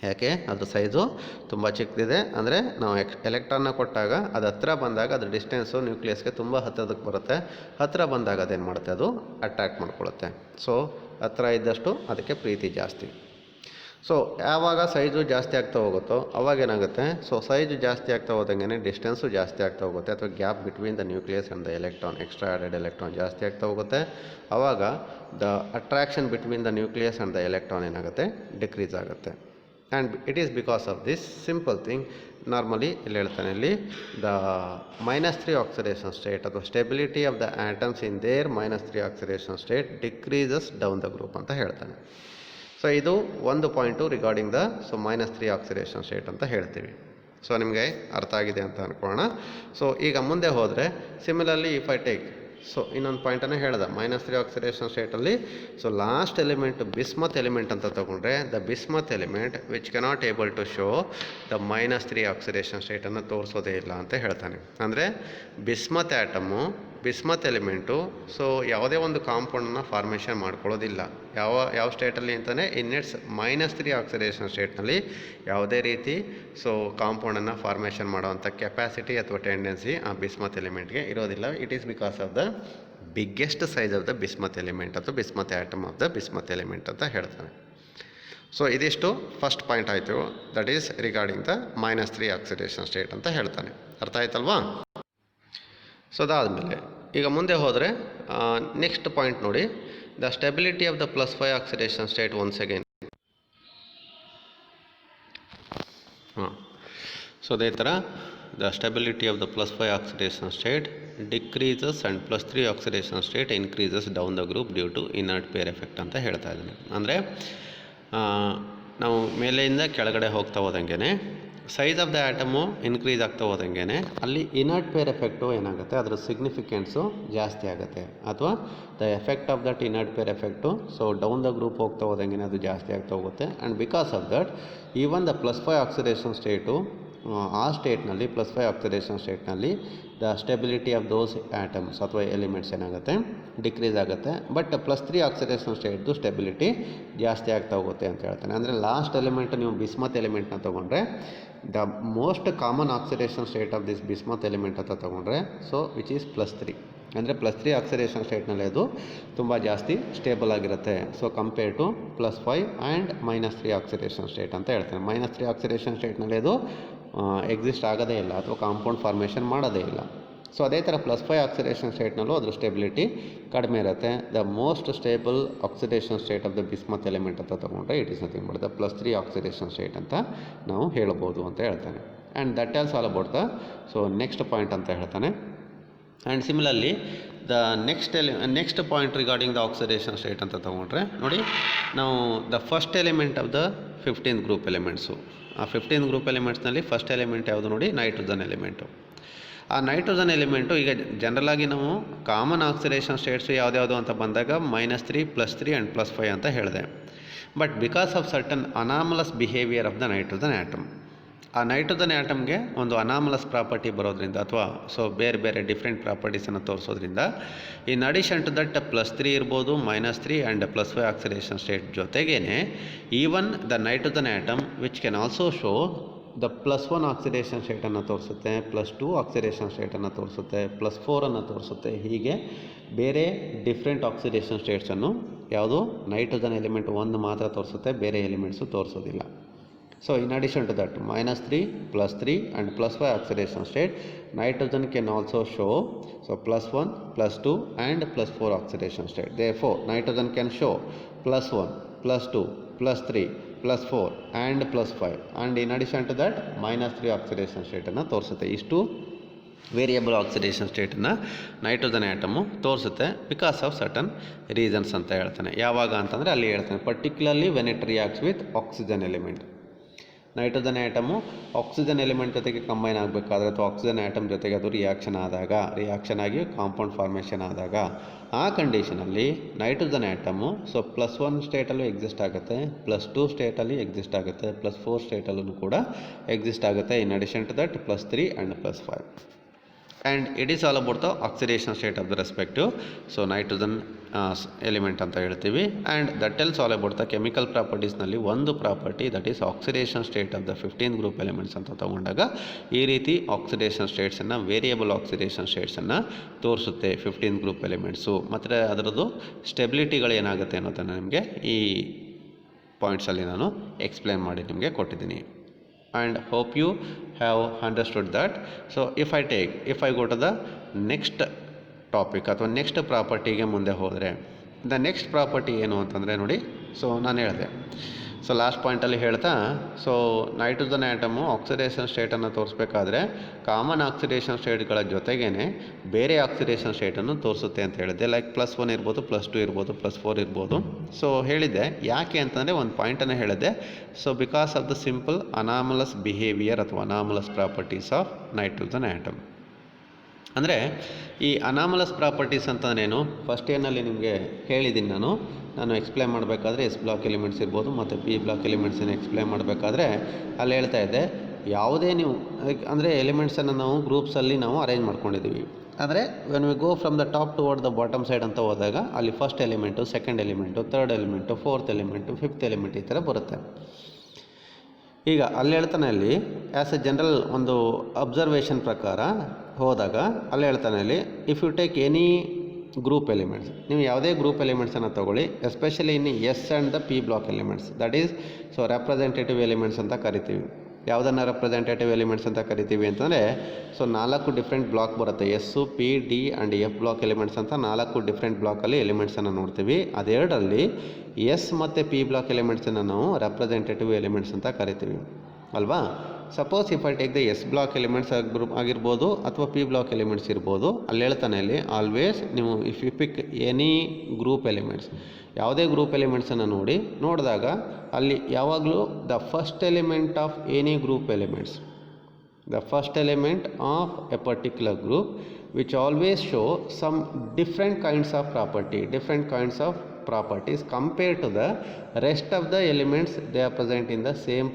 ಯಾಕೆ, ಅದು ಸೈಜು ತುಂಬ ಚಿಕ್ಕದಿದೆ. ಅಂದರೆ ನಾವು ಎಲೆಕ್ಟ್ರಾನ್ನ ಕೊಟ್ಟಾಗ ಅದು ಹತ್ತಿರ ಬಂದಾಗ ಅದು ಡಿಸ್ಟೆನ್ಸು ನ್ಯೂಕ್ಲಿಯಸ್ಗೆ ತುಂಬ ಹತ್ತಿರದಕ್ಕೆ ಬರುತ್ತೆ. ಹತ್ತಿರ ಬಂದಾಗ ಅದೇನು ಮಾಡುತ್ತೆ, ಅದು ಅಟ್ರ್ಯಾಕ್ಟ್ ಮಾಡ್ಕೊಳ್ಳುತ್ತೆ. ಸೊ ಹತ್ತಿರ ಇದ್ದಷ್ಟು ಅದಕ್ಕೆ ಪ್ರೀತಿ ಜಾಸ್ತಿ. ಸೊ ಯಾವಾಗ ಸೈಜು ಜಾಸ್ತಿ ಆಗ್ತಾ ಹೋಗುತ್ತೋ ಅವಾಗೇನಾಗುತ್ತೆ, ಸೊ ಸೈಜು ಜಾಸ್ತಿ ಆಗ್ತಾ ಹೋದಂಗೆ ಡಿಸ್ಟೆನ್ಸು ಜಾಸ್ತಿ ಆಗ್ತಾ ಹೋಗುತ್ತೆ, ಅಥವಾ gap between the nucleus and the electron, extra added electron ಜಾಸ್ತಿ ಆಗ್ತಾ ಹೋಗುತ್ತೆ. ಆವಾಗ the attraction between the nucleus and the electron ಏನಾಗುತ್ತೆ, ಡಿಕ್ರೀಸ್ ಆಗುತ್ತೆ. And it is because of this simple thing. Normally ಇಲ್ಲಿ ಹೇಳ್ತಾನೆ, ಇಲ್ಲಿ ದ -3 ಆಕ್ಸಿಡೇಷನ್ ಸ್ಟೇಟ್ ಅಥವಾ stability of the atoms in their -3 oxidation state decreases down the group ಅಂತ ಹೇಳ್ತಾನೆ. So ಇದು ಒಂದು point regarding the -3 oxidation state ಅಂತ ಹೇಳ್ತೀವಿ. ಸೊ ನಿಮಗೆ ಅರ್ಥ ಆಗಿದೆ ಅಂತ ಅಂದ್ಕೊಳ್ಳೋಣ. ಸೊ ಈಗ ಮುಂದೆ ಹೋದರೆ similarly if I take, so ಇನ್ನೊಂದು ಪಾಯಿಂಟನ್ನು ಹೇಳ್ದೆ, -3 ಆಕ್ಸಿಡೇಷನ್ ಸ್ಟೇಟಲ್ಲಿ so last element bismuth element ಅಂತ ತಗೊಂಡ್ರೆ the bismuth element which cannot able to show the -3 oxidation ಸ್ಟೇಟನ್ನು ತೋರಿಸೋದೇ ಇಲ್ಲ ಅಂತ ಹೇಳ್ತಾನೆ. ಅಂದರೆ ಬಿಸ್ಮತ್ ಎಲಿಮೆಂಟು ಸೊ ಯಾವುದೇ ಒಂದು ಕಾಂಪೌಂಡನ್ನು ಫಾರ್ಮೇಷನ್ ಮಾಡ್ಕೊಳ್ಳೋದಿಲ್ಲ. ಯಾವ ಸ್ಟೇಟಲ್ಲಿ ಅಂತಲೇ ಇನ್ ಇಟ್ಸ್ -3 ಆಕ್ಸಿಡೇಷನ್ ಸ್ಟೇಟ್ನಲ್ಲಿ ಯಾವುದೇ ರೀತಿ ಸೊ ಕಾಂಪೌಂಡನ್ನು ಫಾರ್ಮೇಷನ್ ಮಾಡೋವಂಥ ಕೆಪಾಸಿಟಿ ಅಥವಾ ಟೆಂಡೆನ್ಸಿ ಆ ಬಿಸ್ಮತ್ ಎಲಿಮೆಂಟ್ಗೆ ಇರೋದಿಲ್ಲ. It is because of the biggest size of the bismuth element ಅಥವಾ bismuth atom of the bismuth element ಅಂತ ಹೇಳ್ತಾನೆ. ಸೊ ಇದಿಷ್ಟು ಫಸ್ಟ್ ಪಾಯಿಂಟ್ ಆಯಿತು, that is regarding the -3 oxidation state ಅಂತ ಹೇಳ್ತಾನೆ. ಅರ್ಥ ಆಯ್ತಲ್ವಾ? ಸೊ ಅದಾದಮೇಲೆ ಈಗ ಮುಂದೆ ಹೋದರೆ ನೆಕ್ಸ್ಟ್ ಪಾಯಿಂಟ್ ನೋಡಿ, the stability of the +5 oxidation state once again. So ಅದೇ ಥರ the stability of the +5 oxidation state decreases and +3 oxidation state increases down the group due to inert pair effect ಅಂತ ಹೇಳ್ತಾ ಇದ್ದೀನಿ. ಅಂದರೆ ನಾವು ಮೇಲೆಯಿಂದ ಕೆಳಗಡೆ ಹೋಗ್ತಾ ಹೋದಂಗೆ size of the atom increase ಆಗ್ತಾ ಹೋದಂಗೆ ಅಲ್ಲಿ ಇನರ್ಟ್ ಪೇರ್ ಎಫೆಕ್ಟು ಏನಾಗುತ್ತೆ, ಅದರ ಸಿಗ್ನಿಫಿಕೆನ್ಸು ಜಾಸ್ತಿ ಆಗುತ್ತೆ. ಅಥವಾ the effect of that inert pair effect so down the group ಹೋಗ್ತಾ ಹೋದಂಗೆ ಅದು ಜಾಸ್ತಿ ಆಗ್ತಾ ಹೋಗುತ್ತೆ. And because of that even the +5 oxidation state ಆ ಸ್ಟೇಟ್ನಲ್ಲಿ +5 ಆಕ್ಸಿಡೇಷನ್ ಸ್ಟೇಟ್ನಲ್ಲಿ the stability of those atoms ಅಥವಾ ಎಲಿಮೆಂಟ್ಸ್ ಏನಾಗುತ್ತೆ, ಡಿಕ್ರೀಸ್ ಆಗುತ್ತೆ. ಬಟ್ +3 ಆಕ್ಸಿಡೇಷನ್ ಸ್ಟೇಟ್ದು ಸ್ಟೆಬಿಲಿಟಿ ಜಾಸ್ತಿ ಆಗ್ತಾ ಹೋಗುತ್ತೆ ಅಂತ ಹೇಳ್ತಾನೆ. ಅಂದರೆ ಲಾಸ್ಟ್ ಎಲಿಮೆಂಟ್ ನೀವು ಬಿಸ್ಮತ್ ಎಲಿಮೆಂಟ್ನ ತೊಗೊಂಡ್ರೆ the most common oxidation state of this bismuth element ಅಂತ ತೊಗೊಂಡ್ರೆ ಸೊ ವಿಚ್ ಈಸ್ +3. ಅಂದರೆ +3 ಆಕ್ಸಿಡೇಷನ್ ಸ್ಟೇಟ್ನಲ್ಲಿ ಅದು ತುಂಬ ಜಾಸ್ತಿ ಸ್ಟೇಬಲ್ ಆಗಿರುತ್ತೆ. So compare to +5 and -3 oxidation state ಅಂತ ಹೇಳ್ತಾನೆ. -3 ಆಕ್ಸಿಡೇಷನ್ ಸ್ಟೇಟ್ನಲ್ಲಿ ಅದು ಎಕ್ಸಿಸ್ಟ್ ಆಗೋದೇ ಇಲ್ಲ ಅಥವಾ ಕಾಂಪೌಂಡ್ ಫಾರ್ಮೇಷನ್ ಮಾಡೋದೇ ಇಲ್ಲ. ಸೊ ಅದೇ ಥರ +5 ಆಕ್ಸಿಡೇಷನ್ ಸ್ಟೇಟ್ನಲ್ಲೂ ಅದ್ರ ಸ್ಟೆಬಿಲಿಟಿ ಕಡಿಮೆ ಇರುತ್ತೆ. The most stable oxidation state of the bismuth element ಅಂತ ತೊಗೊಂಡ್ರೆ it is nothing but the +3 oxidation state ಅಂತ ನಾವು ಹೇಳ್ಬೋದು ಅಂತ ಹೇಳ್ತಾನೆ. And that also all about the so next point ಅಂತ ಹೇಳ್ತಾನೆ. And similarly the next point regarding the oxidation state ಅಂತ ತೊಗೊಂಡ್ರೆ ನೋಡಿ, ನಾವು the first element of the 15th group elements, ಆ 15th ಗ್ರೂಪ್ ಎಲಿಮೆಂಟ್ಸ್ನಲ್ಲಿ ಫಸ್ಟ್ ಎಲಿಮೆಂಟ್ ಯಾವುದು ನೋಡಿ, ನೈಟ್ರೋಜನ್ ಎಲಿಮೆಂಟು. ಆ ನೈಟ್ರೋಜನ್ ಎಲಿಮೆಂಟು ಈಗ ಜನರಲಾಗಿ ನಾವು ಕಾಮನ್ ಆಕ್ಸಿಡೇಷನ್ ಸ್ಟೇಟ್ಸು ಯಾವುದ್ಯಾವುದು ಅಂತ ಬಂದಾಗ -3 +3 ಆ್ಯಂಡ್ +5 ಅಂತ ಹೇಳಿದೆ. But because of certain anomalous behaviour of the nitrogen atom. ಆ ನೈಟ್ರೋಜನ್ ಆ್ಯಟಮ್ಗೆ ಒಂದು ಅನಾಮಲಸ್ ಪ್ರಾಪರ್ಟಿ ಬರೋದ್ರಿಂದ ಅಥವಾ ಬೇರೆ ಬೇರೆ ಡಿಫ್ರೆಂಟ್ ಪ್ರಾಪರ್ಟೀಸನ್ನು ತೋರಿಸೋದ್ರಿಂದ ಇನ್ ಅಡಿಷನ್ ಟು ದಟ್ +3 ಇರ್ಬೋದು, -3 ಆ್ಯಂಡ್ +5 ಆಕ್ಸಿಡೇಷನ್ ಸ್ಟೇಟ್ ಜೊತೆಗೇ even the nitrogen atom which can also show the +1 oxidation ಸ್ಟೇಟನ್ನು ತೋರಿಸುತ್ತೆ, +2 ಆಕ್ಸಿಡೇಷನ್ ಸ್ಟೇಟನ್ನು ತೋರಿಸುತ್ತೆ, +4 ತೋರಿಸುತ್ತೆ. ಹೀಗೆ ಬೇರೆ ಡಿಫ್ರೆಂಟ್ ಆಕ್ಸಿಡೇಷನ್ ಸ್ಟೇಟ್ಸನ್ನು ಯಾವುದು ನೈಟ್ರೋಜನ್ ಎಲಿಮೆಂಟ್ ಒಂದು ಮಾತ್ರ ತೋರಿಸುತ್ತೆ, ಬೇರೆ elements ತೋರಿಸೋದಿಲ್ಲ. So in addition to that, -3, +3 and +5 oxidation state, nitrogen can also show +1, +2 and +4 oxidation state. Therefore nitrogen can show +1, +2, +3, +4 and +5, and in addition to that -3 oxidation state ಅನ್ನು ತೋರಿಸುತ್ತೆ. ಇಷ್ಟು variable oxidation ಸ್ಟೇಟನ್ನು nitrogen ಆ್ಯಟಮು ತೋರಿಸುತ್ತೆ because of certain reasons ಅಂತ ಹೇಳ್ತಾನೆ. ಯಾವಾಗ ಅಂತಂದರೆ ಅಲ್ಲಿ ಹೇಳ್ತಾನೆ, particularly when it reacts with oxygen element. Nitrogen atom oxygen element ಜೊತೆಗೆ ಕಂಬೈನ್ ಆಗಬೇಕಾದ್ರೆ ಅಥವಾ ಆಕ್ಸಿಜನ್ ಆ್ಯಟಮ್ ಜೊತೆಗೆ ಅದು ರಿಯಾಕ್ಷನ್ ಆಗಿ ಕಾಂಪೌಂಡ್ ಫಾರ್ಮೇಷನ್ ಆದಾಗ ಆ ಕಂಡೀಷನಲ್ಲಿ ನೈಟ್ರೋಜನ್ ಆ್ಯಟಮು +1 ಸ್ಟೇಟಲ್ಲೂ ಎಕ್ಸಿಸ್ಟ್ ಆಗುತ್ತೆ, +2 ಸ್ಟೇಟಲ್ಲಿ ಎಕ್ಸಿಸ್ಟ್ ಆಗುತ್ತೆ, +4 ಸ್ಟೇಟಲ್ಲೂ ಕೂಡ ಎಕ್ಸಿಸ್ಟ್ ಆಗುತ್ತೆ. In addition to that +3 and +5. And it is all about the oxidation state of the respective nitrogen element ಅಂತ ಹೇಳ್ತೀವಿ. And that tells all about the chemical ಪ್ರಾಪರ್ಟೀಸ್ನಲ್ಲಿ ಒಂದು property that is oxidation state of the 15th group elements ಅಂತ ತಗೊಂಡಾಗ ಈ ರೀತಿ ಆಕ್ಸಿಡೇಷನ್ ಸ್ಟೇಟ್ಸನ್ನು, ವೇರಿಯಬಲ್ ಆಕ್ಸಿಡೇಷನ್ ಸ್ಟೇಟ್ಸನ್ನು ತೋರಿಸುತ್ತೆ 15th ಗ್ರೂಪ್ ಎಲಿಮೆಂಟ್ಸು. ಮತ್ತು ಅದರದ್ದು ಸ್ಟೆಬಿಲಿಟಿಗಳು ಏನಾಗುತ್ತೆ ಅನ್ನೋದನ್ನು ನಿಮಗೆ ಈ ಪಾಯಿಂಟ್ಸಲ್ಲಿ ನಾನು ಎಕ್ಸ್ಪ್ಲೇನ್ ಮಾಡಿ ನಿಮಗೆ ಕೊಟ್ಟಿದ್ದೀನಿ. And hope you have understood that. So if I go to the next topic ಅಥವಾ ನೆಕ್ಸ್ಟ್ ಪ್ರಾಪರ್ಟಿಗೆ ಮುಂದೆ ಹೋದರೆ, ದ ನೆಕ್ಸ್ಟ್ ಪ್ರಾಪರ್ಟಿ ಏನು ಅಂತಂದರೆ ನೋಡಿ, ನಾನು ಹೇಳಿದೆ ಲಾಸ್ಟ್ ಪಾಯಿಂಟಲ್ಲಿ ಹೇಳ್ತಾ ನೈಟ್ರೋಜನ್ ಆ್ಯಟಮು ಆಕ್ಸಿಡೇಷನ್ ಸ್ಟೇಟನ್ನು ತೋರಿಸ್ಬೇಕಾದ್ರೆ ಕಾಮನ್ ಆಕ್ಸಿಡೇಷನ್ ಸ್ಟೇಟ್ಗಳ ಜೊತೆಗೇ ಬೇರೆ ಆಕ್ಸಿಡೇಷನ್ ಸ್ಟೇಟನ್ನು ತೋರಿಸುತ್ತೆ ಅಂತ ಹೇಳಿದ್ದೆ. ಲೈಕ್ +1 ಇರ್ಬೋದು, +2 ಇರ್ಬೋದು, +4 ಇರ್ಬೋದು. ಹೇಳಿದ್ದೆ ಯಾಕೆ ಅಂತಂದರೆ ಒಂದು ಪಾಯಿಂಟನ್ನು ಹೇಳಿದ್ದೆ. Because of the simple anomalous behaviour ಅಥವಾ anomalous properties of nitrogen atom. ಅಂದರೆ ಈ ಅನಾಮಲಸ್ ಪ್ರಾಪರ್ಟೀಸ್ ಅಂತಂದ್ರೇನು ಫಸ್ಟ್ ಇಯರ್ನಲ್ಲಿ ನಿಮಗೆ ಹೇಳಿದ್ದೀನಿ. ನಾನು ಎಕ್ಸ್ಪ್ಲೇನ್ ಮಾಡಬೇಕಾದ್ರೆ S ಬ್ಲಾಕ್ ಎಲಿಮೆಂಟ್ಸ್ ಇರ್ಬೋದು ಮತ್ತು P ಬ್ಲಾಕ್ ಎಲಿಮೆಂಟ್ಸನ್ನು ಎಕ್ಸ್ಪ್ಲೇನ್ ಮಾಡಬೇಕಾದ್ರೆ ಅಲ್ಲಿ ಹೇಳ್ತಾ ಇದ್ದೆ, ಯಾವುದೇ ನೀವು ಅಂದರೆ ಎಲಿಮೆಂಟ್ಸನ್ನು ನಾವು ಗ್ರೂಪ್ಸಲ್ಲಿ ನಾವು ಅರೇಂಜ್ ಮಾಡ್ಕೊಂಡಿದ್ದೀವಿ. ಅಂದರೆ when we go from the top toward the bottom side ಅಂತ ಹೋದಾಗ ಅಲ್ಲಿ first element, second element, third element, fourth element, fifth element ಈ ಥರ ಬರುತ್ತೆ. ಈಗ ಅಲ್ಲಿ ಹೇಳ್ತಾನೆ, ಅಲ್ಲಿ ಆ್ಯಸ್ ಎ ಜನರಲ್ ಒಂದು ಅಬ್ಸರ್ವೇಷನ್ ಪ್ರಕಾರ ಹೋದಾಗ ಅಲ್ಲಿ ಹೇಳ್ತಾನೆ, ಅಲ್ಲಿ if you take any group elements, ನೀವು ಯಾವುದೇ ಗ್ರೂಪ್ ಎಲಿಮೆಂಟ್ಸನ್ನು ತೊಗೊಳ್ಳಿ, especially in S and the P block elements, that is representative elements ಅಂತ ಕರಿತೀವಿ. ಯಾವುದನ್ನು ರೆಪ್ರೆಸೆಂಟೇಟಿವ್ ಎಲಿಮೆಂಟ್ಸ್ ಅಂತ ಕರಿತೀವಿ ಅಂತಂದರೆ 4 ಡಿಫ್ರೆಂಟ್ ಬ್ಲಾಕ್ ಬರುತ್ತೆ. S, P, D and F block elements ಅಂತ 4 ಡಿಫ್ರೆಂಟ್ ಬ್ಲಾಕಲ್ಲಿ ಎಲಿಮೆಂಟ್ಸನ್ನು ನೋಡ್ತೀವಿ. ಅದೆರಡರಲ್ಲಿ S ಮತ್ತು P ಬ್ಲಾಕ್ ಎಲಿಮೆಂಟ್ಸನ್ನು ನಾವು ರೆಪ್ರೆಸೆಂಟೇಟಿವ್ ಎಲಿಮೆಂಟ್ಸ್ ಅಂತ ಕರಿತೀವಿ ಅಲ್ವಾ. Suppose if I take the S block elements ಆಗಿರ್ಬೋದು ಅಥವಾ P ಬ್ಲಾಕ್ ಎಲಿಮೆಂಟ್ಸ್ ಇರ್ಬೋದು, ಅಲ್ಲಿ ಹೇಳ್ತಾನೆ, ಇಲ್ಲಿ ಆಲ್ವೇಸ್ ನೀವು if you pick any group elements, ಯಾವುದೇ ಗ್ರೂಪ್ ಎಲಿಮೆಂಟ್ಸನ್ನು ನೋಡಿದಾಗ ಅಲ್ಲಿ ಯಾವಾಗಲೂ the first element of any group elements, the first element of a particular group which always show some different kinds of properties compared to the rest of the elements they are present in the same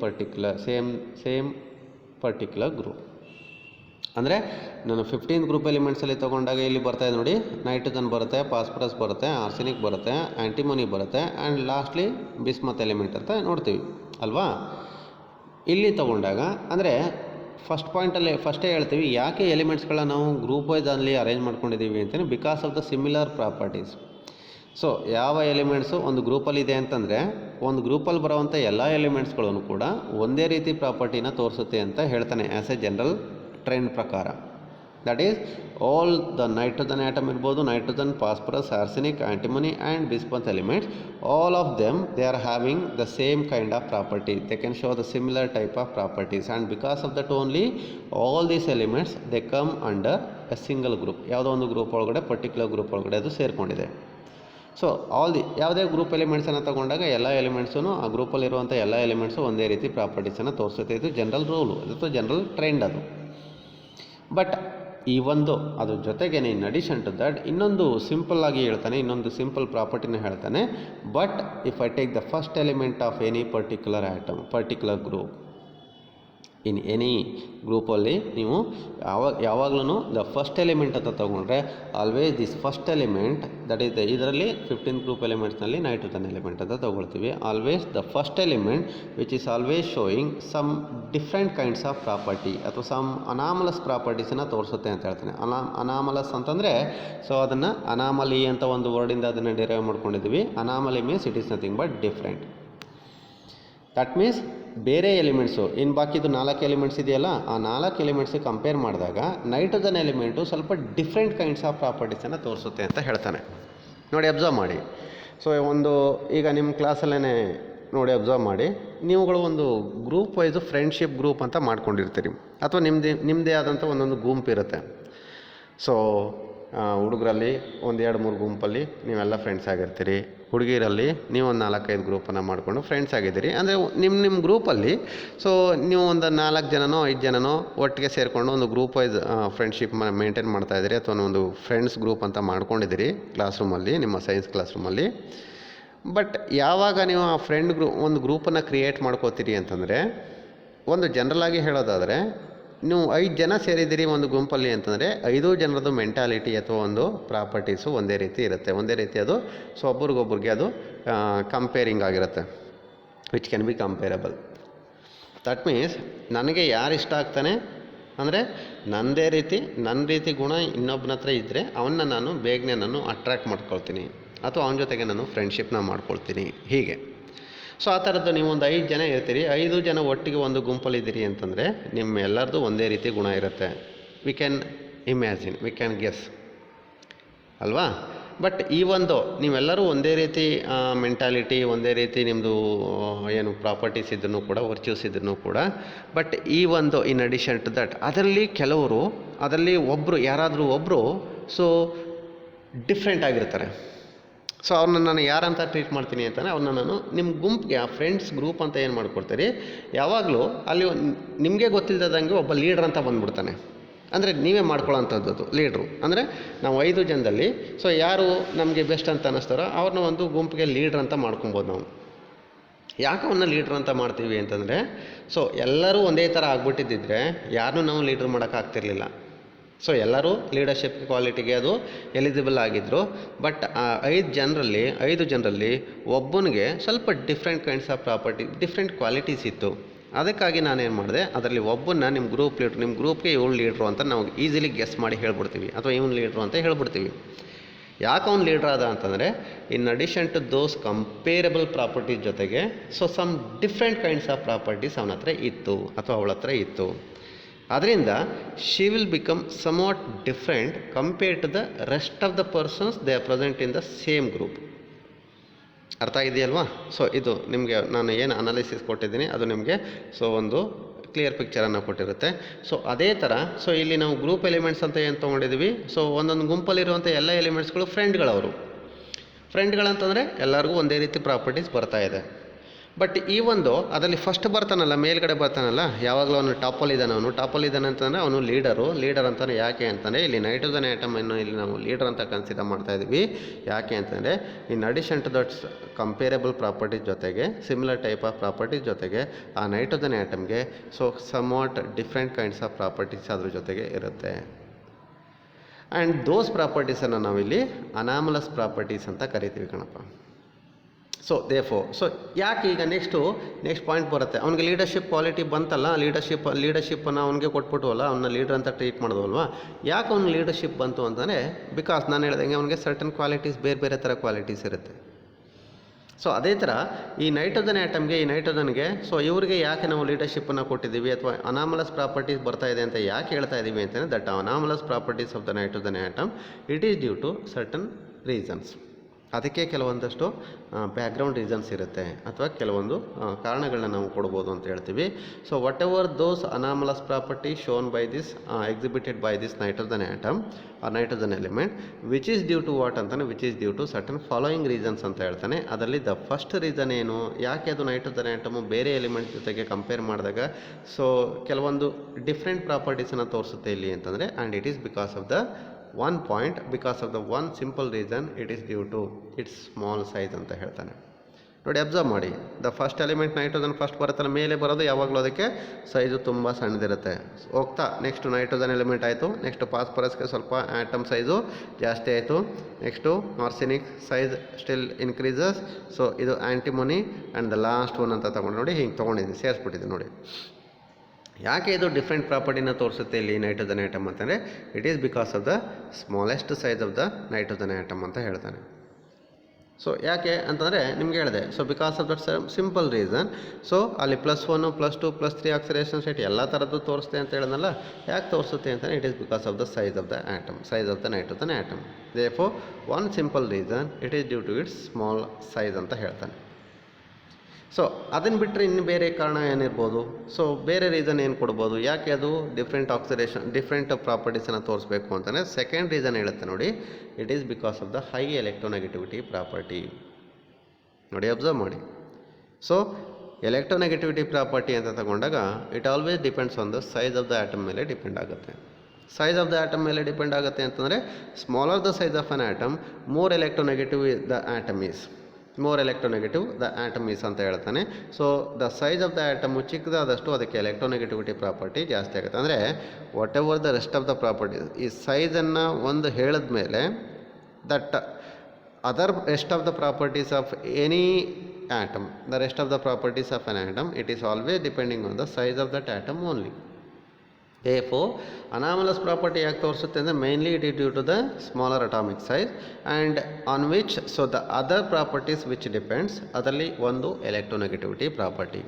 particular group. ಅಂದರೆ ನಾನು 15th group ಎಲಿಮೆಂಟ್ಸಲ್ಲಿ ತೊಗೊಂಡಾಗ ಇಲ್ಲಿ ಬರ್ತಾಯಿದೆ ನೋಡಿ, nitrogen ಬರುತ್ತೆ, phosphorus ಬರುತ್ತೆ, arsenic ಬರುತ್ತೆ, ಆ್ಯಂಟಿಮೋನಿ ಬರುತ್ತೆ, ಆ್ಯಂಡ್ ಲಾಸ್ಟ್ಲಿ ಬಿಸ್ಮತ್ ಎಲಿಮೆಂಟ್ ಅಂತ ನೋಡ್ತೀವಿ ಅಲ್ವಾ. ಇಲ್ಲಿ ತೊಗೊಂಡಾಗ ಅಂದರೆ ಫಸ್ಟೇ ಹೇಳ್ತೀವಿ ಯಾಕೆ ಎಲಿಮೆಂಟ್ಸ್ಗಳನ್ನ ನಾವು ಗ್ರೂಪ್ ವೈಸ್ ಅಲ್ಲಿ ಅರೇಂಜ್ ಮಾಡ್ಕೊಂಡಿದ್ದೀವಿ ಅಂತಲೇ, because of the similar properties. ಯಾವ ಎಲಿಮೆಂಟ್ಸು ಒಂದು ಗ್ರೂಪಲ್ಲಿ ಇದೆ ಅಂತಂದರೆ ಒಂದು ಗ್ರೂಪಲ್ಲಿ ಬರೋವಂಥ ಎಲ್ಲ ಎಲಿಮೆಂಟ್ಸ್ಗಳನ್ನು ಕೂಡ ಒಂದೇ ರೀತಿ ಪ್ರಾಪರ್ಟಿನ ತೋರಿಸುತ್ತೆ ಅಂತ ಹೇಳ್ತಾನೆ ಆ್ಯಸ್ ಎ ಜನರಲ್ ಟ್ರೆಂಡ್ ಪ್ರಕಾರ. That is all the nitrogen atom ಇರ್ಬೋದು, nitrogen, phosphorus, arsenic, antimony and bismuth elements, all of them they are having the same kind of property, they can show the similar type of properties, and because of that only all these elements they come under a single group. ಯಾವುದೋ ಒಂದು group ಒಳಗಡೆ, particular group ಒಳಗಡೆ ಅದು ಸೇರಿಕೊಂಡಿದೆ. ಯಾವುದೇ group ಎಲಿಮೆಂಟ್ಸನ್ನು ತಗೊಂಡಾಗ ಎಲ್ಲ ಎಲಿಮೆಂಟ್ಸೂ ಆ ಗ್ರೂಪಲ್ಲಿರುವಂಥ ಎಲ್ಲ ಎಲಿಮೆಂಟ್ಸು ಒಂದೇ ರೀತಿ ಪ್ರಾಪರ್ಟೀಸನ್ನು ತೋರಿಸುತ್ತೆ. ಇದು ಜನರಲ್ ರೂಲು, ಇದು ಜನರಲ್ ಟ್ರೆಂಡ್ ಅದು. ಬಟ್ ಈ ಒಂದು ಅದ್ರ ಜೊತೆಗೆ ಇನ್ ಅಡಿಷನ್ ಟು ದಟ್ ಇನ್ನೊಂದು ಸಿಂಪಲ್ ಆಗಿ ಹೇಳ್ತಾನೆ, ಇನ್ನೊಂದು ಸಿಂಪಲ್ ಪ್ರಾಪರ್ಟಿನ ಹೇಳ್ತಾನೆ. But if I take the first element of any particular atom, particular group, in any ಗ್ರೂಪಲ್ಲಿ ನೀವು ಯಾವಾಗಲೂ ದ ಫಸ್ಟ್ ಎಲಿಮೆಂಟ್ ಅಂತ ತೊಗೊಂಡ್ರೆ always this first element that is ಇದರಲ್ಲಿ 15 ಗ್ರೂಪ್ ಎಲಿಮೆಂಟ್ಸ್ನಲ್ಲಿ ನೈಟ್ರೋಜನ್ ಎಲಿಮೆಂಟ್ ಅಂತ ತೊಗೊಳ್ತೀವಿ. Always the first element which is always showing some different kinds of property ಅಥವಾ ಸಮ್ ಅನಾಮಲಸ್ ಪ್ರಾಪರ್ಟೀಸನ್ನು ತೋರಿಸುತ್ತೆ ಅಂತ ಹೇಳ್ತಾನೆ. ಅನಾಮಲಸ್ ಅಂತಂದರೆ ಸೊ ಅದನ್ನು ಅನಾಮಲಿ ಅಂತ ಒಂದು ವರ್ಡಿಂದ ಅದನ್ನು ಡಿರೈವ್ ಮಾಡ್ಕೊಂಡಿದ್ದೀವಿ. Anomaly means it is nothing but different. That means ಬೇರೆ ಎಲಿಮೆಂಟ್ಸು ಇನ್ನು ಬಾಕಿದು 4 ಎಲಿಮೆಂಟ್ಸ್ ಇದೆಯಲ್ಲ, ಆ 4 ಎಲಿಮೆಂಟ್ಸಿಗೆ ಕಂಪೇರ್ ಮಾಡಿದಾಗ ನೈಟ್ರೋಜನ್ ಎಲಿಮೆಂಟು ಸ್ವಲ್ಪ ಡಿಫ್ರೆಂಟ್ ಕೈಂಡ್ಸ್ ಆಫ್ ಪ್ರಾಪರ್ಟೀಸನ್ನು ತೋರಿಸುತ್ತೆ ಅಂತ ಹೇಳ್ತಾನೆ. ನೋಡಿ ಅಬ್ಸರ್ವ್ ಮಾಡಿ. ಸೊ ಒಂದು ಈಗ ನಿಮ್ಮ ಕ್ಲಾಸಲ್ಲೇ ನೋಡಿ ಅಬ್ಸರ್ವ್ ಮಾಡಿ, ನೀವುಗಳು ಒಂದು ಗ್ರೂಪ್ ವೈಸು ಫ್ರೆಂಡ್ಶಿಪ್ ಗ್ರೂಪ್ ಅಂತ ಮಾಡ್ಕೊಂಡಿರ್ತೀರಿ, ಅಥವಾ ನಿಮ್ಮದೇ ಆದಂಥ ಒಂದೊಂದು ಗುಂಪು ಇರುತ್ತೆ. ಸೊ ಹುಡುಗರಲ್ಲಿ 1-2-3 ಗುಂಪಲ್ಲಿ ನೀವೆಲ್ಲ ಫ್ರೆಂಡ್ಸ್ ಆಗಿರ್ತೀರಿ. ಹುಡುಗಿರಲ್ಲಿ ನೀವು ಒಂದು 4-5 ಗ್ರೂಪನ್ನು ಮಾಡಿಕೊಂಡು ಫ್ರೆಂಡ್ಸ್ ಆಗಿದ್ದೀರಿ. ಅಂದರೆ ನಿಮ್ಮ ಗ್ರೂಪಲ್ಲಿ ಸೊ ನೀವು ಒಂದು 4 ಜನನೋ 5 ಜನನೋ ಒಟ್ಟಿಗೆ ಸೇರಿಕೊಂಡು ಒಂದು ಗ್ರೂಪ್ ವೈಸ್ ಫ್ರೆಂಡ್ಶಿಪ್ ಮೇಂಟೈನ್ ಮಾಡ್ತಾಯಿದ್ದೀರಿ, ಅಥವಾ ಒಂದು ಫ್ರೆಂಡ್ಸ್ ಗ್ರೂಪ್ ಅಂತ ಮಾಡ್ಕೊಂಡಿದ್ದೀರಿ ಕ್ಲಾಸ್ ರೂಮಲ್ಲಿ, ನಿಮ್ಮ ಸೈನ್ಸ್ ಕ್ಲಾಸ್ ರೂಮಲ್ಲಿ. ಬಟ್ ಯಾವಾಗ ನೀವು ಆ ಒಂದು ಗ್ರೂಪನ್ನು ಕ್ರಿಯೇಟ್ ಮಾಡ್ಕೋತೀರಿ ಅಂತಂದರೆ, ಒಂದು ಜನರಲಾಗಿ ಹೇಳೋದಾದರೆ ನೀವು 5 ಜನ ಸೇರಿದ್ದೀರಿ ಒಂದು ಗುಂಪಲ್ಲಿ ಅಂತಂದರೆ 5 ಜನರದ್ದು ಮೆಂಟಾಲಿಟಿ ಅಥವಾ ಒಂದು ಪ್ರಾಪರ್ಟೀಸು ಒಂದೇ ರೀತಿ ಇರುತ್ತೆ, ಒಂದೇ ರೀತಿ ಅದು. ಸೊ ಒಬ್ರಿಗೊಬ್ರಿಗೆ ಅದು ಕಂಪೇರಿಂಗ್ ಆಗಿರುತ್ತೆ, which can be comparable. That means ನನಗೆ ಯಾರು ಇಷ್ಟ ಆಗ್ತಾನೆ ಅಂದರೆ ನನ್ನ ರೀತಿ ಗುಣ ಇನ್ನೊಬ್ಬನ ಹತ್ರ ಇದ್ದರೆ ಅವನ್ನ ನಾನು ಬೇಗನೆ ಅಟ್ರ್ಯಾಕ್ಟ್ ಮಾಡ್ಕೊಳ್ತೀನಿ, ಅಥವಾ ಅವನ ಜೊತೆಗೆ ನಾನು ಫ್ರೆಂಡ್ಶಿಪ್ನ ಮಾಡ್ಕೊಳ್ತೀನಿ. ಹೀಗೆ ಸೊ ಆ ಥರದ್ದು ನೀವು ಒಂದು 5 ಜನ ಇರ್ತೀರಿ, 5 ಜನ ಒಟ್ಟಿಗೆ ಒಂದು ಗುಂಪಲ್ಲಿದ್ದೀರಿ ಅಂತಂದರೆ ನಿಮ್ಮ ಎಲ್ಲರದ್ದು ಒಂದೇ ರೀತಿ ಗುಣ ಇರುತ್ತೆ. We can imagine, we can guess ಅಲ್ವಾ. ಬಟ್ ಈ ಒಂದು ನೀವೆಲ್ಲರೂ ಒಂದೇ ರೀತಿ ಮೆಂಟಾಲಿಟಿ, ಒಂದೇ ರೀತಿ ನಿಮ್ಮದು ಏನು ಪ್ರಾಪರ್ಟೀಸ್ ಇದ್ರೂ ಕೂಡ, ವರ್ಚ್ಯೂಸ್ ಇದ್ರೂ ಕೂಡ, ಬಟ್ ಈ ಒಂದು ಇನ್ ಅಡಿಷನ್ ಟು ದಟ್ ಅದರಲ್ಲಿ ಒಬ್ಬರು ಯಾರಾದರೂ ಒಬ್ಬರು ಸೊ ಡಿಫ್ರೆಂಟ್ ಆಗಿರ್ತಾರೆ. ಸೊ ಅವ್ರನ್ನ ನಾನು ಯಾರಂತ ಟ್ರೀಟ್ ಮಾಡ್ತೀನಿ ಅಂತಂದರೆ ಅವ್ರನ್ನ ನಾನು ನಿಮ್ಮ ಗುಂಪಿಗೆ ಆ ಫ್ರೆಂಡ್ಸ್ ಗ್ರೂಪ್ ಅಂತ ಏನು ಮಾಡ್ಕೊಡ್ತೀರಿ, ಯಾವಾಗಲೂ ಅಲ್ಲಿ ನಿಮಗೆ ಗೊತ್ತಿಲ್ಲದಂಗೆ ಒಬ್ಬ ಲೀಡ್ರ್ ಅಂತ ಬಂದ್ಬಿಡ್ತಾನೆ. ಅಂದರೆ ನೀವೇ ಮಾಡ್ಕೊಳ್ಳೋಂಥದ್ದು ಲೀಡ್ರು. ಅಂದರೆ ನಾವು 5 ಜನದಲ್ಲಿ ಸೊ ಯಾರು ನಮಗೆ ಬೆಸ್ಟ್ ಅಂತ ಅನ್ನಿಸ್ತಾರೋ ಅವ್ರನ್ನ ಒಂದು ಗುಂಪಿಗೆ ಲೀಡ್ರ್ ಅಂತ ಮಾಡ್ಕೊಬೋದು ನಾವು. ಯಾಕೆ ಅವನ್ನ ಲೀಡ್ರ್ ಅಂತ ಮಾಡ್ತೀವಿ ಅಂತಂದರೆ, ಸೊ ಎಲ್ಲರೂ ಒಂದೇ ಥರ ಆಗ್ಬಿಟ್ಟಿದ್ದಿದ್ರೆ ಯಾರನ್ನೂ ನಾವು ಲೀಡ್ರ್ ಮಾಡೋಕ್ಕಾಗ್ತಿರ್ಲಿಲ್ಲ. ಸೊ ಎಲ್ಲರೂ ಲೀಡರ್ಶಿಪ್ ಕ್ವಾಲಿಟಿಗೆ ಅದು ಎಲಿಜಿಬಲ್ ಆಗಿದ್ದರು. ಬಟ್ ಆ 5 ಜನರಲ್ಲಿ ಒಬ್ಬನಿಗೆ ಸ್ವಲ್ಪ different kinds of property, different qualities ಇತ್ತು. ಅದಕ್ಕಾಗಿ ನಾನೇನು ಮಾಡಿದೆ, ಅದರಲ್ಲಿ ಒಬ್ಬನ್ನ ನಿಮ್ಮ ಗ್ರೂಪ್ಗೆ ಇವನು ಲೀಡ್ರು ಅಂತ ನಾವು ಈಸಿಲಿ ಗೆಸ್ ಮಾಡಿ ಹೇಳ್ಬಿಡ್ತೀವಿ, ಅಥವಾ ಇವನು ಲೀಡ್ರು ಅಂತ ಹೇಳ್ಬಿಡ್ತೀವಿ. ಯಾಕೆ ಅವ್ನು ಲೀಡ್ರ್ ಆದ ಅಂತಂದರೆ in addition to those comparable properties ಜೊತೆಗೆ so some different kinds of properties ಅವನ ಹತ್ರ ಇತ್ತು ಅಥವಾ ಅವಳ ಹತ್ರ ಇತ್ತು. ಅದರಿಂದ she will become somewhat different compared to the rest of the persons they are present in the same group. ಅರ್ಥ ಇದೆಯಲ್ವಾ. ಸೊ ಇದು ನಿಮಗೆ ನಾನು ಏನು ಅನಾಲಿಸಿಸ್ ಕೊಟ್ಟಿದ್ದೀನಿ ಅದು ನಿಮಗೆ ಸೊ ಒಂದು ಕ್ಲಿಯರ್ ಪಿಕ್ಚರನ್ನು ಕೊಟ್ಟಿರುತ್ತೆ. ಸೊ ಅದೇ ಥರ ಸೊ ಇಲ್ಲಿ ನಾವು ಗ್ರೂಪ್ ಎಲಿಮೆಂಟ್ಸ್ ಅಂತ ಏನು ತೊಗೊಂಡಿದ್ದೀವಿ, ಸೊ ಒಂದೊಂದು ಗುಂಪಲ್ಲಿರುವಂಥ ಎಲ್ಲ ಎಲಿಮೆಂಟ್ಸ್ಗಳು ಫ್ರೆಂಡ್ಗಳಂತಂದರೆ ಎಲ್ಲರಿಗೂ ಒಂದೇ ರೀತಿ ಪ್ರಾಪರ್ಟೀಸ್ ಬರ್ತಾ ಇದೆ. ಬಟ್ ಈ ಒಂದು ಅದರಲ್ಲಿ ಫಸ್ಟ್ ಬರ್ತಾನಲ್ಲ, ಮೇಲ್ಗಡೆ ಬರ್ತಾನಲ್ಲ, ಯಾವಾಗಲೂ ಅವನು ಟಾಪಲ್ಲಿದ್ದಾನೆ ಅಂತಂದರೆ ಅವನು ಲೀಡರ್ ಅಂತಾನೆ. ಯಾಕೆ ಅಂತಂದರೆ ಇಲ್ಲಿ ನೈಟ್ರೋಜನ್ ಆಟಮನ್ನು ಇಲ್ಲಿ ನಾವು ಲೀಡರ್ ಅಂತ ಕನ್ಸಿಡರ್ ಮಾಡ್ತಾ ಇದ್ದೀವಿ. ಯಾಕೆ ಅಂತಂದರೆ in addition to that's comparable properties ಜೊತೆಗೆ ಸಿಮಿಲರ್ ಟೈಪ್ ಆಫ್ ಪ್ರಾಪರ್ಟೀಸ್ ಜೊತೆಗೆ ಆ ನೈಟ್ರೋಜನ್ ಆಟಮ್ಗೆ so somewhat different kinds of properties ಅದ್ರ ಜೊತೆಗೆ ಇರುತ್ತೆ. ಆ್ಯಂಡ್ ದೋಸ್ ಪ್ರಾಪರ್ಟೀಸನ್ನು ನಾವಿಲ್ಲಿ ಅನಾಮಲಸ್ ಪ್ರಾಪರ್ಟೀಸ್ ಅಂತ ಕರಿತೀವಿ ಕಣಪ್ಪ. ಸೊ ಸೊ ಯಾಕೆ ಈಗ ನೆಕ್ಸ್ಟ್ ಪಾಯಿಂಟ್ ಬರುತ್ತೆ, ಅವ್ನಿಗೆ ಲೀಡರ್ಶಿಪ್ ಕ್ವಾಲಿಟಿ ಬಂತಲ್ಲ, ಲೀಡರ್ಶಿಪ್ಪನ್ನು ಅವ್ನಿಗೆ ಕೊಟ್ಬಿಟ್ಟವಲ್ಲ, ಅವನ್ನ ಲೀಡರ್ ಅಂತ ಟ್ರೀಟ್ ಮಾಡಿದ್ವಲ್ವ. ಯಾಕೆ ಅವ್ನಿಗೆ ಲೀಡರ್ಶಿಪ್ ಬಂತು ಅಂತಂದರೆ ಬಿಕಾಸ್ ನಾನು ಹೇಳ್ದಂಗೆ ಅವ್ನಿಗೆ ಸರ್ಟನ್ ಕ್ವಾಲಿಟೀಸ್, ಬೇರೆ ಥರ ಕ್ವಾಲಿಟೀಸ್ ಇರುತ್ತೆ. ಸೊ ಅದೇ ಥರ ಈ ನೈಟ್ರೋಜನ್ಗೆ ಸೊ ಇವ್ರಿಗೆ ಯಾಕೆ ನಾವು ಲೀಡರ್ಶಿಪ್ಪನ್ನು ಕೊಟ್ಟಿದ್ದೀವಿ ಅಥವಾ ಅನಾಮಲಸ್ ಪ್ರಾಪರ್ಟೀಸ್ ಬರ್ತಾ ಇದೆ ಅಂತ ಯಾಕೆ ಹೇಳ್ತಾ ಇದ್ದೀವಿ ಅಂತಂದರೆ that anomalous properties of the nitrogen atom it is due to certain reasons. ಅದಕ್ಕೆ ಕೆಲವೊಂದಷ್ಟು ಬ್ಯಾಕ್ಗ್ರೌಂಡ್ ರೀಸನ್ಸ್ ಇರುತ್ತೆ ಅಥವಾ ಕೆಲವೊಂದು ಕಾರಣಗಳನ್ನ ನಾವು ಕೊಡ್ಬೋದು ಅಂತ ಹೇಳ್ತೀವಿ. So whatever those anomalous property shown by this exhibited by this nitrogen atom or nitrogen element which is due to what ಅಂತಾನೆ, which is due to certain following reasons ಅಂತ ಹೇಳ್ತಾನೆ. ಅದರಲ್ಲಿ ದ ಫಸ್ಟ್ ರೀಸನ್ ಏನು, ಯಾಕೆ ಅದು nitrogen atom ಬೇರೆ element ಜೊತೆಗೆ compare ಮಾಡಿದಾಗ ಸೊ ಕೆಲವೊಂದು ಡಿಫ್ರೆಂಟ್ ಪ್ರಾಪರ್ಟೀಸನ್ನು ತೋರಿಸುತ್ತೆ ಇಲ್ಲಿ ಅಂತಂದರೆ, and it is because of the one point, because of the one simple reason, it is due to its small size ಅಂತ ಹೇಳ್ತಾನೆ. ನೋಡಿ ಅಬ್ಸರ್ವ್ ಮಾಡಿ, the first element nitrogen first ಬರುತ್ತಲ್ಲ, ಮೇಲೆ ಬರೋದು ಯಾವಾಗಲೂ ಅದಕ್ಕೆ ಸೈಜು ತುಂಬ ಸಣ್ಣದಿರುತ್ತೆ. ಹೋಗ್ತಾ ನೆಕ್ಸ್ಟು ನೈಟ್ರೋಜನ್ ಎಲಿಮೆಂಟ್ ಆಯಿತು, ನೆಕ್ಸ್ಟು ಫಾಸ್ಫರಸ್ಗೆ ಸ್ವಲ್ಪ ಆಟಮ್ ಸೈಜು ಜಾಸ್ತಿ ಆಯಿತು, next arsenic size still increases. So ಇದು ಆ್ಯಂಟಿಮೋನಿ ಆ್ಯಂಡ್ ದ ಲಾಸ್ಟ್ ಒನ್ ಅಂತ ತೊಗೊಂಡು ನೋಡಿ ಹಿಂಗೆ ತೊಗೊಂಡಿದ್ದೀನಿ, ಸೇರಿಸ್ಬಿಟ್ಟಿದ್ದೀನಿ ನೋಡಿ. ಯಾಕೆ ಇದು ಡಿಫ್ರೆಂಟ್ ಪ್ರಾಪರ್ಟಿನ ತೋರಿಸುತ್ತೆ ಇಲ್ಲಿ ನೈಟ್ರೋಜನ್ ಆಟಮ್ ಅಂತಂದರೆ, it is because of the smallest size of the nitrogen atom ಅಂತ ಹೇಳ್ತಾನೆ. ಸೊ ಯಾಕೆ ಅಂತಂದರೆ ನಿಮ್ಗೆ ಹೇಳಿದೆ, so because of that simple reason. So ಅಲ್ಲಿ +1 +2 +3 ಆಕ್ಸಿಡೇಷನ್ ಸ್ಟೇಟ್ ಎಲ್ಲ ಥರದ್ದು ತೋರಿಸುತ್ತೆ ಅಂತ ಹೇಳಿದ್ನಲ್ಲ, ಯಾಕೆ ತೋರಿಸುತ್ತೆ ಅಂತಂದರೆ it is because of the size of the atom, size of the nitrogen atom. Therefore one simple reason, it is due to its small size ಅಂತ ಹೇಳ್ತಾನೆ. ಸೊ ಅದನ್ನು ಬಿಟ್ಟರೆ ಇನ್ನು ಬೇರೆ ಕಾರಣ ಏನಿರ್ಬೋದು, ಸೊ ಬೇರೆ ರೀಸನ್ ಏನು ಕೊಡ್ಬೋದು, ಯಾಕೆ ಅದು ಡಿಫ್ರೆಂಟ್ ಆಕ್ಸಿಡೇಷನ್ ಡಿಫ್ರೆಂಟ್ ಪ್ರಾಪರ್ಟೀಸನ್ನು ತೋರಿಸ್ಬೇಕು ಅಂತಂದರೆ ಸೆಕೆಂಡ್ ರೀಸನ್ ಹೇಳುತ್ತೆ ನೋಡಿ, it is because of the high electronegativity property. ನೋಡಿ ಅಬ್ಸರ್ವ್ ಮಾಡಿ. ಸೊ ಎಲೆಕ್ಟ್ರೋನೆಗೆಟಿವಿಟಿ ಪ್ರಾಪರ್ಟಿ ಅಂತ ತಗೊಂಡಾಗ it always depends on the size of the atom ಮೇಲೆ ಡಿಪೆಂಡ್ ಆಗುತ್ತೆ. ಸೈಜ್ ಆಫ್ ದ ಆಟಮ್ ಮೇಲೆ ಡಿಪೆಂಡ್ ಆಗುತ್ತೆ ಅಂತಂದರೆ smaller the size of an atom, more electronegative the atom is, more electronegative the atom is ಅಂತ ಹೇಳ್ತಾನೆ. So the size of the atom ಚಿಕ್ಕದಾದಷ್ಟು ಅದಕ್ಕೆ electronegativity property ಜಾಸ್ತಿ ಆಗುತ್ತೆ. ಅಂದರೆ what ever the rest of the properties, ಈ ಸೈಜನ್ನು ಒಂದು ಹೇಳಿದ ಮೇಲೆ that other rest of the properties of any atom, the rest of the properties of an atom, it is always depending on the size of that atom only. Therefore, anomalous property ಯಾಕೆ ತೋರಿಸುತ್ತೆ ಅಂದರೆ mainly it is due to the smaller atomic size and on which so the other properties which depends, ಅದರಲ್ಲಿ ಒಂದು electronegativity property.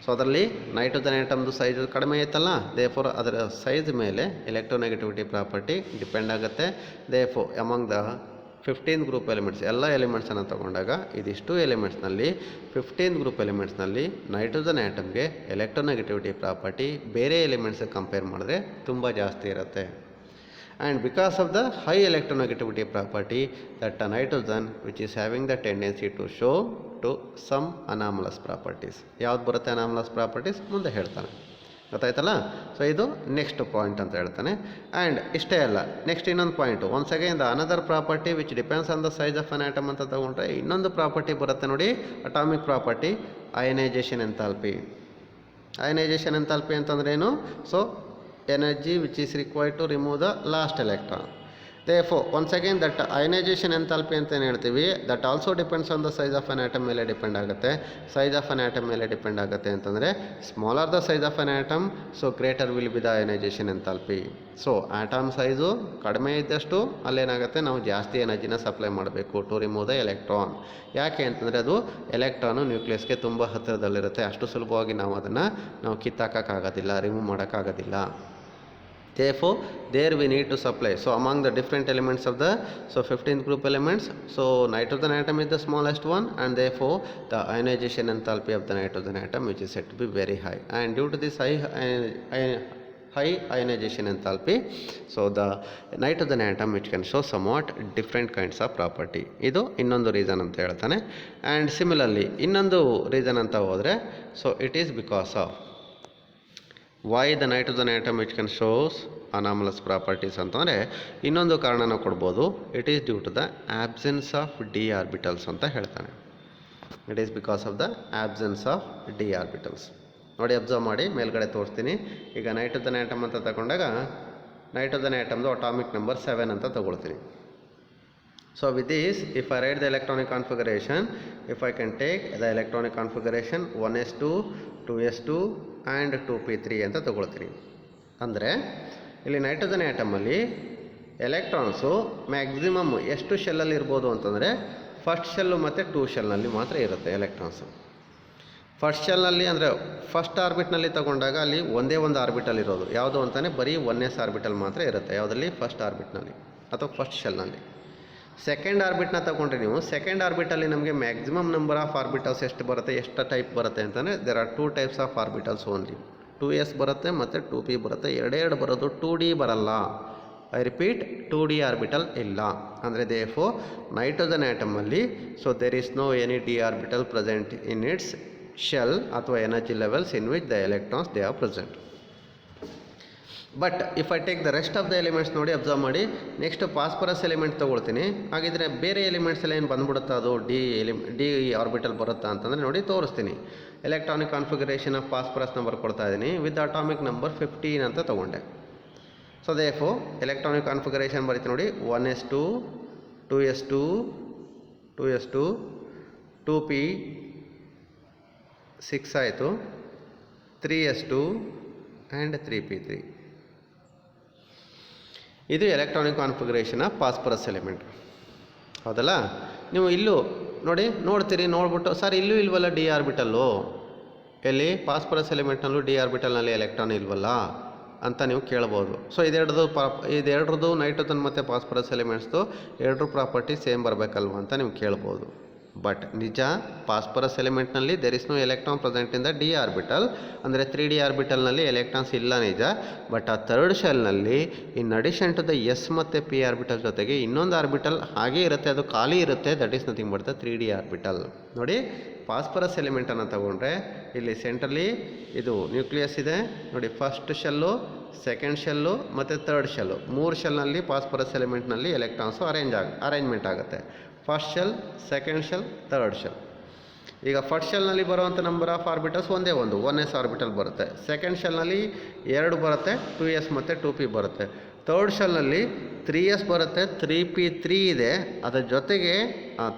So ಅದರಲ್ಲಿ nitrogen ಆಟಮ್ದು size ಕಡಿಮೆ ಐತಲ್ಲ, therefore ಅದರ ಸೈಜ್ ಮೇಲೆ ಎಲೆಕ್ಟ್ರೋನೆಗೆಟಿವಿಟಿ ಪ್ರಾಪರ್ಟಿ ಡಿಪೆಂಡ್ ಆಗುತ್ತೆ. Therefore among the 15 group elements, ಎಲ್ಲ ಎಲಿಮೆಂಟ್ಸನ್ನು ತಗೊಂಡಾಗ ಇದಿಷ್ಟು ಎಲಿಮೆಂಟ್ಸ್ನಲ್ಲಿ 15 ಗ್ರೂಪ್ ಎಲಿಮೆಂಟ್ಸ್ನಲ್ಲಿ ನೈಟ್ರೋಜನ್ ಆಟಮ್ಗೆ ಎಲೆಕ್ಟ್ರೋನೆಗೆಟಿವಿಟಿ ಪ್ರಾಪರ್ಟಿ ಬೇರೆ ಎಲಿಮೆಂಟ್ಸ್ಗೆ ಕಂಪೇರ್ ಮಾಡಿದ್ರೆ ತುಂಬ ಜಾಸ್ತಿ ಇರುತ್ತೆ. And because of the high electronegativity property that nitrogen which is having the tendency to show to some anomalous properties. ಯಾವ್ದು ಬರುತ್ತೆ ಅನಾಮಲಸ್ ಪ್ರಾಪರ್ಟೀಸ್ ಮುಂದೆ ಹೇಳ್ತಾನೆ, ಗೊತ್ತಾಯ್ತಲ್ಲ. ಸೊ ಇದು ನೆಕ್ಸ್ಟ್ ಪಾಯಿಂಟ್ ಅಂತ ಹೇಳ್ತಾನೆ. ಆ್ಯಂಡ್ ಇಷ್ಟೇ ಅಲ್ಲ, ನೆಕ್ಸ್ಟ್ ಇನ್ನೊಂದು point once again the another property which depends on the size of an atom ಅಂತ ತಗೊಂಡ್ರೆ ಇನ್ನೊಂದು ಪ್ರಾಪರ್ಟಿ ಬರುತ್ತೆ ನೋಡಿ, atomic property, ionization enthalpy. Ionization enthalpy ಅಂತಂದ್ರೆ ಏನು? So energy which is required to remove the last electron. Therefore, once again that ionization enthalpy ಅಂತ ಏನು ಹೇಳ್ತೀವಿ, that also depends on the size of an atom ಮೇಲೆ depend ಆಗುತ್ತೆ. Size of an atom ಮೇಲೆ depend ಆಗುತ್ತೆ ಅಂತಂದರೆ smaller the size of an atom, so greater will be the ionisation enthalpy. So atom size ಕಡಿಮೆ ಇದ್ದಷ್ಟು ಅಲ್ಲೇನಾಗುತ್ತೆ, ನಾವು ಜಾಸ್ತಿ ಎನರ್ಜಿನ ಸಪ್ಲೈ ಮಾಡಬೇಕು ಟು ರಿಮೂವ್ ದ ಎಲೆಕ್ಟ್ರಾನ್. ಯಾಕೆ ಅಂತಂದರೆ ಅದು ಎಲೆಕ್ಟ್ರಾನು ನ್ಯೂಕ್ಲಿಯಸ್ಗೆ ತುಂಬ ಹತ್ತಿರದಲ್ಲಿರುತ್ತೆ, ಅಷ್ಟು ಸುಲಭವಾಗಿ ನಾವು ಅದನ್ನು ಕಿತ್ತಾಕೋಕ್ಕಾಗೋದಿಲ್ಲ, ರಿಮೂವ್ ಮಾಡೋಕ್ಕಾಗೋದಿಲ್ಲ. Therefore, there we need to supply. So among the different elements of the 15th group elements, so nitrogen atom is the smallest one, and therefore the ionization enthalpy of the nitrogen atom which is said to be very high. And due to this high ionization enthalpy, so the nitrogen atom which can show somewhat different kinds of property. ಇದು ಇನ್ನೊಂದು reason ಅಂತ ಹೇಳ್ತಾನೆ. And similarly ಇನ್ನೊಂದು reason ಅಂತ ಹೋದರೆ, so it is because of why the nitrogen atom which can shows anomalous properties ಅಂತಂದರೆ ಇನ್ನೊಂದು ಕಾರಣನ ಕೊಡ್ಬೋದು. It is due to the absence of d orbitals ಅಂತ ಹೇಳ್ತಾನೆ. It is because of the absence of d orbitals. ನೋಡಿ observe ಮಾಡಿ, ಮೇಲ್ಗಡೆ ತೋರಿಸ್ತೀನಿ. ಈಗ ನೈಟ್ರೋಜನ್ ಆಟಮ್ ಅಂತ ತಗೊಂಡಾಗ ನೈಟ್ರೋಜನ್ ಆಟಮ್ದು ಅಟಾಮಿಕ್ ನಂಬರ್ 7 ಅಂತ ತಗೊಳ್ತೀನಿ. So with this, if I write the electronic configuration, if I can take the electronic configuration 1s2, 2s2 and 2p3 ಅಂತ ತಗೊಳ್ತೀನಿ. ಅಂದರೆ ಇಲ್ಲಿ ನೈಟ್ರೋಜನ್ ಆಟಮಲ್ಲಿ ಎಲೆಕ್ಟ್ರಾನ್ಸು ಮ್ಯಾಕ್ಸಿಮಮ್ ಎಷ್ಟು ಶೆಲ್ಲಲ್ಲಿ ಇರ್ಬೋದು ಅಂತಂದರೆ ಫಸ್ಟ್ ಶೆಲ್ಲು ಮತ್ತು 2 ಶೆಲ್ನಲ್ಲಿ ಮಾತ್ರ ಇರುತ್ತೆ ಎಲೆಕ್ಟ್ರಾನ್ಸು. ಫಸ್ಟ್ ಶೆಲ್ನಲ್ಲಿ ಅಂದರೆ ಫಸ್ಟ್ ಆರ್ಬಿಟ್ನಲ್ಲಿ ತಗೊಂಡಾಗ ಅಲ್ಲಿ ಒಂದೇ ಒಂದು ಆರ್ಬಿಟಲ್ ಇರೋದು, ಯಾವುದು ಅಂತಾನೆ ಬರೀ 1s ಆರ್ಬಿಟಲ್ ಮಾತ್ರ ಇರುತ್ತೆ, ಯಾವುದರಲ್ಲಿ ಫಸ್ಟ್ ಆರ್ಬಿಟ್ನಲ್ಲಿ ಅಥವಾ ಫಸ್ಟ್ ಶೆಲ್ನಲ್ಲಿ. ಸೆಕೆಂಡ್ ಆರ್ಬಿಟ್ನ ತಗೊಂಡ್ರೆ ನೀವು ಸೆಕೆಂಡ್ ಆರ್ಬಿಟಲ್ಲಿ ನಮಗೆ ಮ್ಯಾಕ್ಸಿಮಮ್ ನಂಬರ್ ಆಫ್ ಆರ್ಬಿಟಲ್ಸ್ ಎಷ್ಟು ಬರುತ್ತೆ, ಎಷ್ಟು ಟೈಪ್ ಬರುತ್ತೆ ಅಂತಂದರೆ there are 2 types of orbitals only. 2s ಬರುತ್ತೆ ಮತ್ತು 2p ಬರುತ್ತೆ. ಎರಡೆರಡು ಬರೋದು 2d ಬರಲ್ಲ. ಐ ರಿಪೀಟ್, 2d ಆರ್ಬಿಟಲ್ ಇಲ್ಲ. ಅಂದರೆ ದೇರ್ಫೋರ್ ನೈಟ್ರೋಜನ್ ಆಟಮಲ್ಲಿ so there is no any d orbital present in its shell ಅಥವಾ energy levels in which the electrons they are present. But if I take the rest of the elements ನೋಡಿ, observe ಮಾಡಿ. Next phosphorus element ತೊಗೊಳ್ತೀನಿ. ಹಾಗಿದ್ರೆ ಬೇರೆ elements ಎಲ್ಲ ಏನು ಬಂದ್ಬಿಡುತ್ತಾ, ಅದು D orbital ಬರುತ್ತಾ ಅಂತಂದರೆ ನೋಡಿ ತೋರಿಸ್ತೀನಿ. Electronic configuration of phosphorus number ಕೊಡ್ತಾ ಇದ್ದೀನಿ ವಿತ್ ಅಟಾಮಿಕ್ ನಂಬರ್ 15 ಅಂತ ತೊಗೊಂಡೆ. ಸೊ ದೇರ್ಫೋರ್ ಎಲೆಕ್ಟ್ರಾನಿಕ್ ಕಾನ್ಫಿಗರೇಷನ್ ಬರೀತೀನಿ ನೋಡಿ. 1s2 2s2 2s2 2p 6 ಆಯಿತು, 3s2 ಆ್ಯಂಡ್ 3p3. ಇದು electronic configuration of phosphorus element. ಹೌದಲ್ಲ? ನೀವು ಇಲ್ಲೂ ನೋಡಿ, ನೋಡ್ತೀರಿ, ನೋಡ್ಬಿಟ್ಟು ಸರ್ ಇಲ್ಲೂ ಇಲ್ವಲ್ಲ ಡಿ ಆರ್ಬಿಟಲ್ಲು, ಎಲ್ಲಿ ಫಾಸ್ಫರಸ್ ಎಲಿಮೆಂಟ್ನಲ್ಲೂ ಡಿ ಆರ್ಬಿಟಲ್ನಲ್ಲಿ ಎಲೆಕ್ಟ್ರಾನ್ ಇಲ್ವಲ್ಲ ಅಂತ ನೀವು ಕೇಳ್ಬೋದು. ಸೊ ಇದೆರಡ್ರದ್ದು ನೈಟ್ರೋಜನ್ ಮತ್ತು ಫಾಸ್ಫರಸ್ ಎಲಿಮೆಂಟ್ಸ್ದು ಎರಡರ ಪ್ರಾಪರ್ಟಿ ಸೇಮ್ ಬರಬೇಕಲ್ವ ಅಂತ ನೀವು ಕೇಳ್ಬೋದು. ಬಟ್ ನಿಜ, ಫಾಸ್ಫರಸ್ ಎಲಿಮೆಂಟ್ನಲ್ಲಿ there is no electron present in the d orbital. ಅಂದರೆ 3d ಆರ್ಬಿಟಲ್ನಲ್ಲಿ ಎಲೆಕ್ಟ್ರಾನ್ಸ್ ಇಲ್ಲ ನಿಜ. ಬಟ್ ಆ ಥರ್ಡ್ ಶೆಲ್ನಲ್ಲಿ in addition to the S ಮತ್ತು ಪಿ ಆರ್ಬಿಟಲ್ ಜೊತೆಗೆ ಇನ್ನೊಂದು ಆರ್ಬಿಟಲ್ ಹಾಗೇ ಇರುತ್ತೆ, ಅದು ಖಾಲಿ ಇರುತ್ತೆ. That is nothing but the 3d orbital. ನೋಡಿ, ಫಾಸ್ಫರಸ್ ಎಲಿಮೆಂಟನ್ನು ತಗೊಂಡ್ರೆ ಇಲ್ಲಿ ಸೆಂಟ್ರಲ್ಲಿ ಇದು ನ್ಯೂಕ್ಲಿಯಸ್ ಇದೆ ನೋಡಿ. ಫಸ್ಟ್ ಶೆಲ್ಲು, ಸೆಕೆಂಡ್ ಶೆಲ್ಲು ಮತ್ತು ಥರ್ಡ್ ಶೆಲ್ಲು, 3 ಶೆಲ್ನಲ್ಲಿ ಫಾಸ್ಫರಸ್ ಎಲಿಮೆಂಟ್ನಲ್ಲಿ ಎಲೆಕ್ಟ್ರಾನ್ಸು ಅರೇಂಜ್ಮೆಂಟ್ ಆಗುತ್ತೆ. First shell, second shell, third shell. ಈಗ ಫಸ್ಟ್ ಶೆಲ್ನಲ್ಲಿ ಬರುವಂಥ ನಂಬರ್ ಆಫ್ ಆರ್ಬಿಟಲ್ಸ್ ಒಂದೇ ಒಂದು 1s ಆರ್ಬಿಟಲ್ ಬರುತ್ತೆ. ಸೆಕೆಂಡ್ ಶೆಲ್ನಲ್ಲಿ 2 ಬರುತ್ತೆ, 2s ಮತ್ತು 2p ಬರುತ್ತೆ. ಥರ್ಡ್ ಶೆಲ್ನಲ್ಲಿ 3s ಬರುತ್ತೆ, 3p3 ಇದೆ. ಅದರ ಜೊತೆಗೆ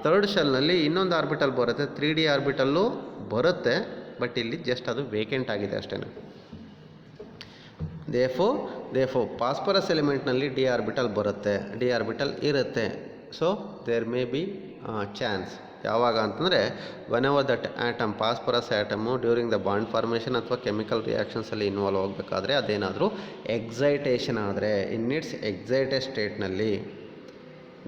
ಥರ್ಡ್ ಶೆಲ್ನಲ್ಲಿ ಇನ್ನೊಂದು ಆರ್ಬಿಟಲ್ ಬರುತ್ತೆ, 3d ಆರ್ಬಿಟಲ್ಲು ಬರುತ್ತೆ. ಬಟ್ ಇಲ್ಲಿ ಜಸ್ಟ್ ಅದು ವೇಕೆಂಟ್ ಆಗಿದೆ ಅಷ್ಟೇ. ದೇರ್ಫೋರ್ ಫಾಸ್ಫರಸ್ ಎಲಿಮೆಂಟ್ನಲ್ಲಿ ಡಿ ಆರ್ಬಿಟಲ್ ಬರುತ್ತೆ, ಡಿ ಆರ್ಬಿಟಲ್ ಇರುತ್ತೆ. So there may be chance. ಯಾವಾಗ ಅಂತಂದರೆ whenever that atom, phosphorus atom during the bond formation ಅಥವಾ ಕೆಮಿಕಲ್ ರಿಯಾಕ್ಷನ್ಸಲ್ಲಿ ಇನ್ವಾಲ್ವ್ ಆಗಬೇಕಾದ್ರೆ ಅದೇನಾದರೂ ಎಕ್ಸೈಟೇಷನ್ ಆದರೆ, ಇನ್ ಇಟ್ಸ್ ಎಕ್ಸೈಟೆಡ್ ಸ್ಟೇಟ್ನಲ್ಲಿ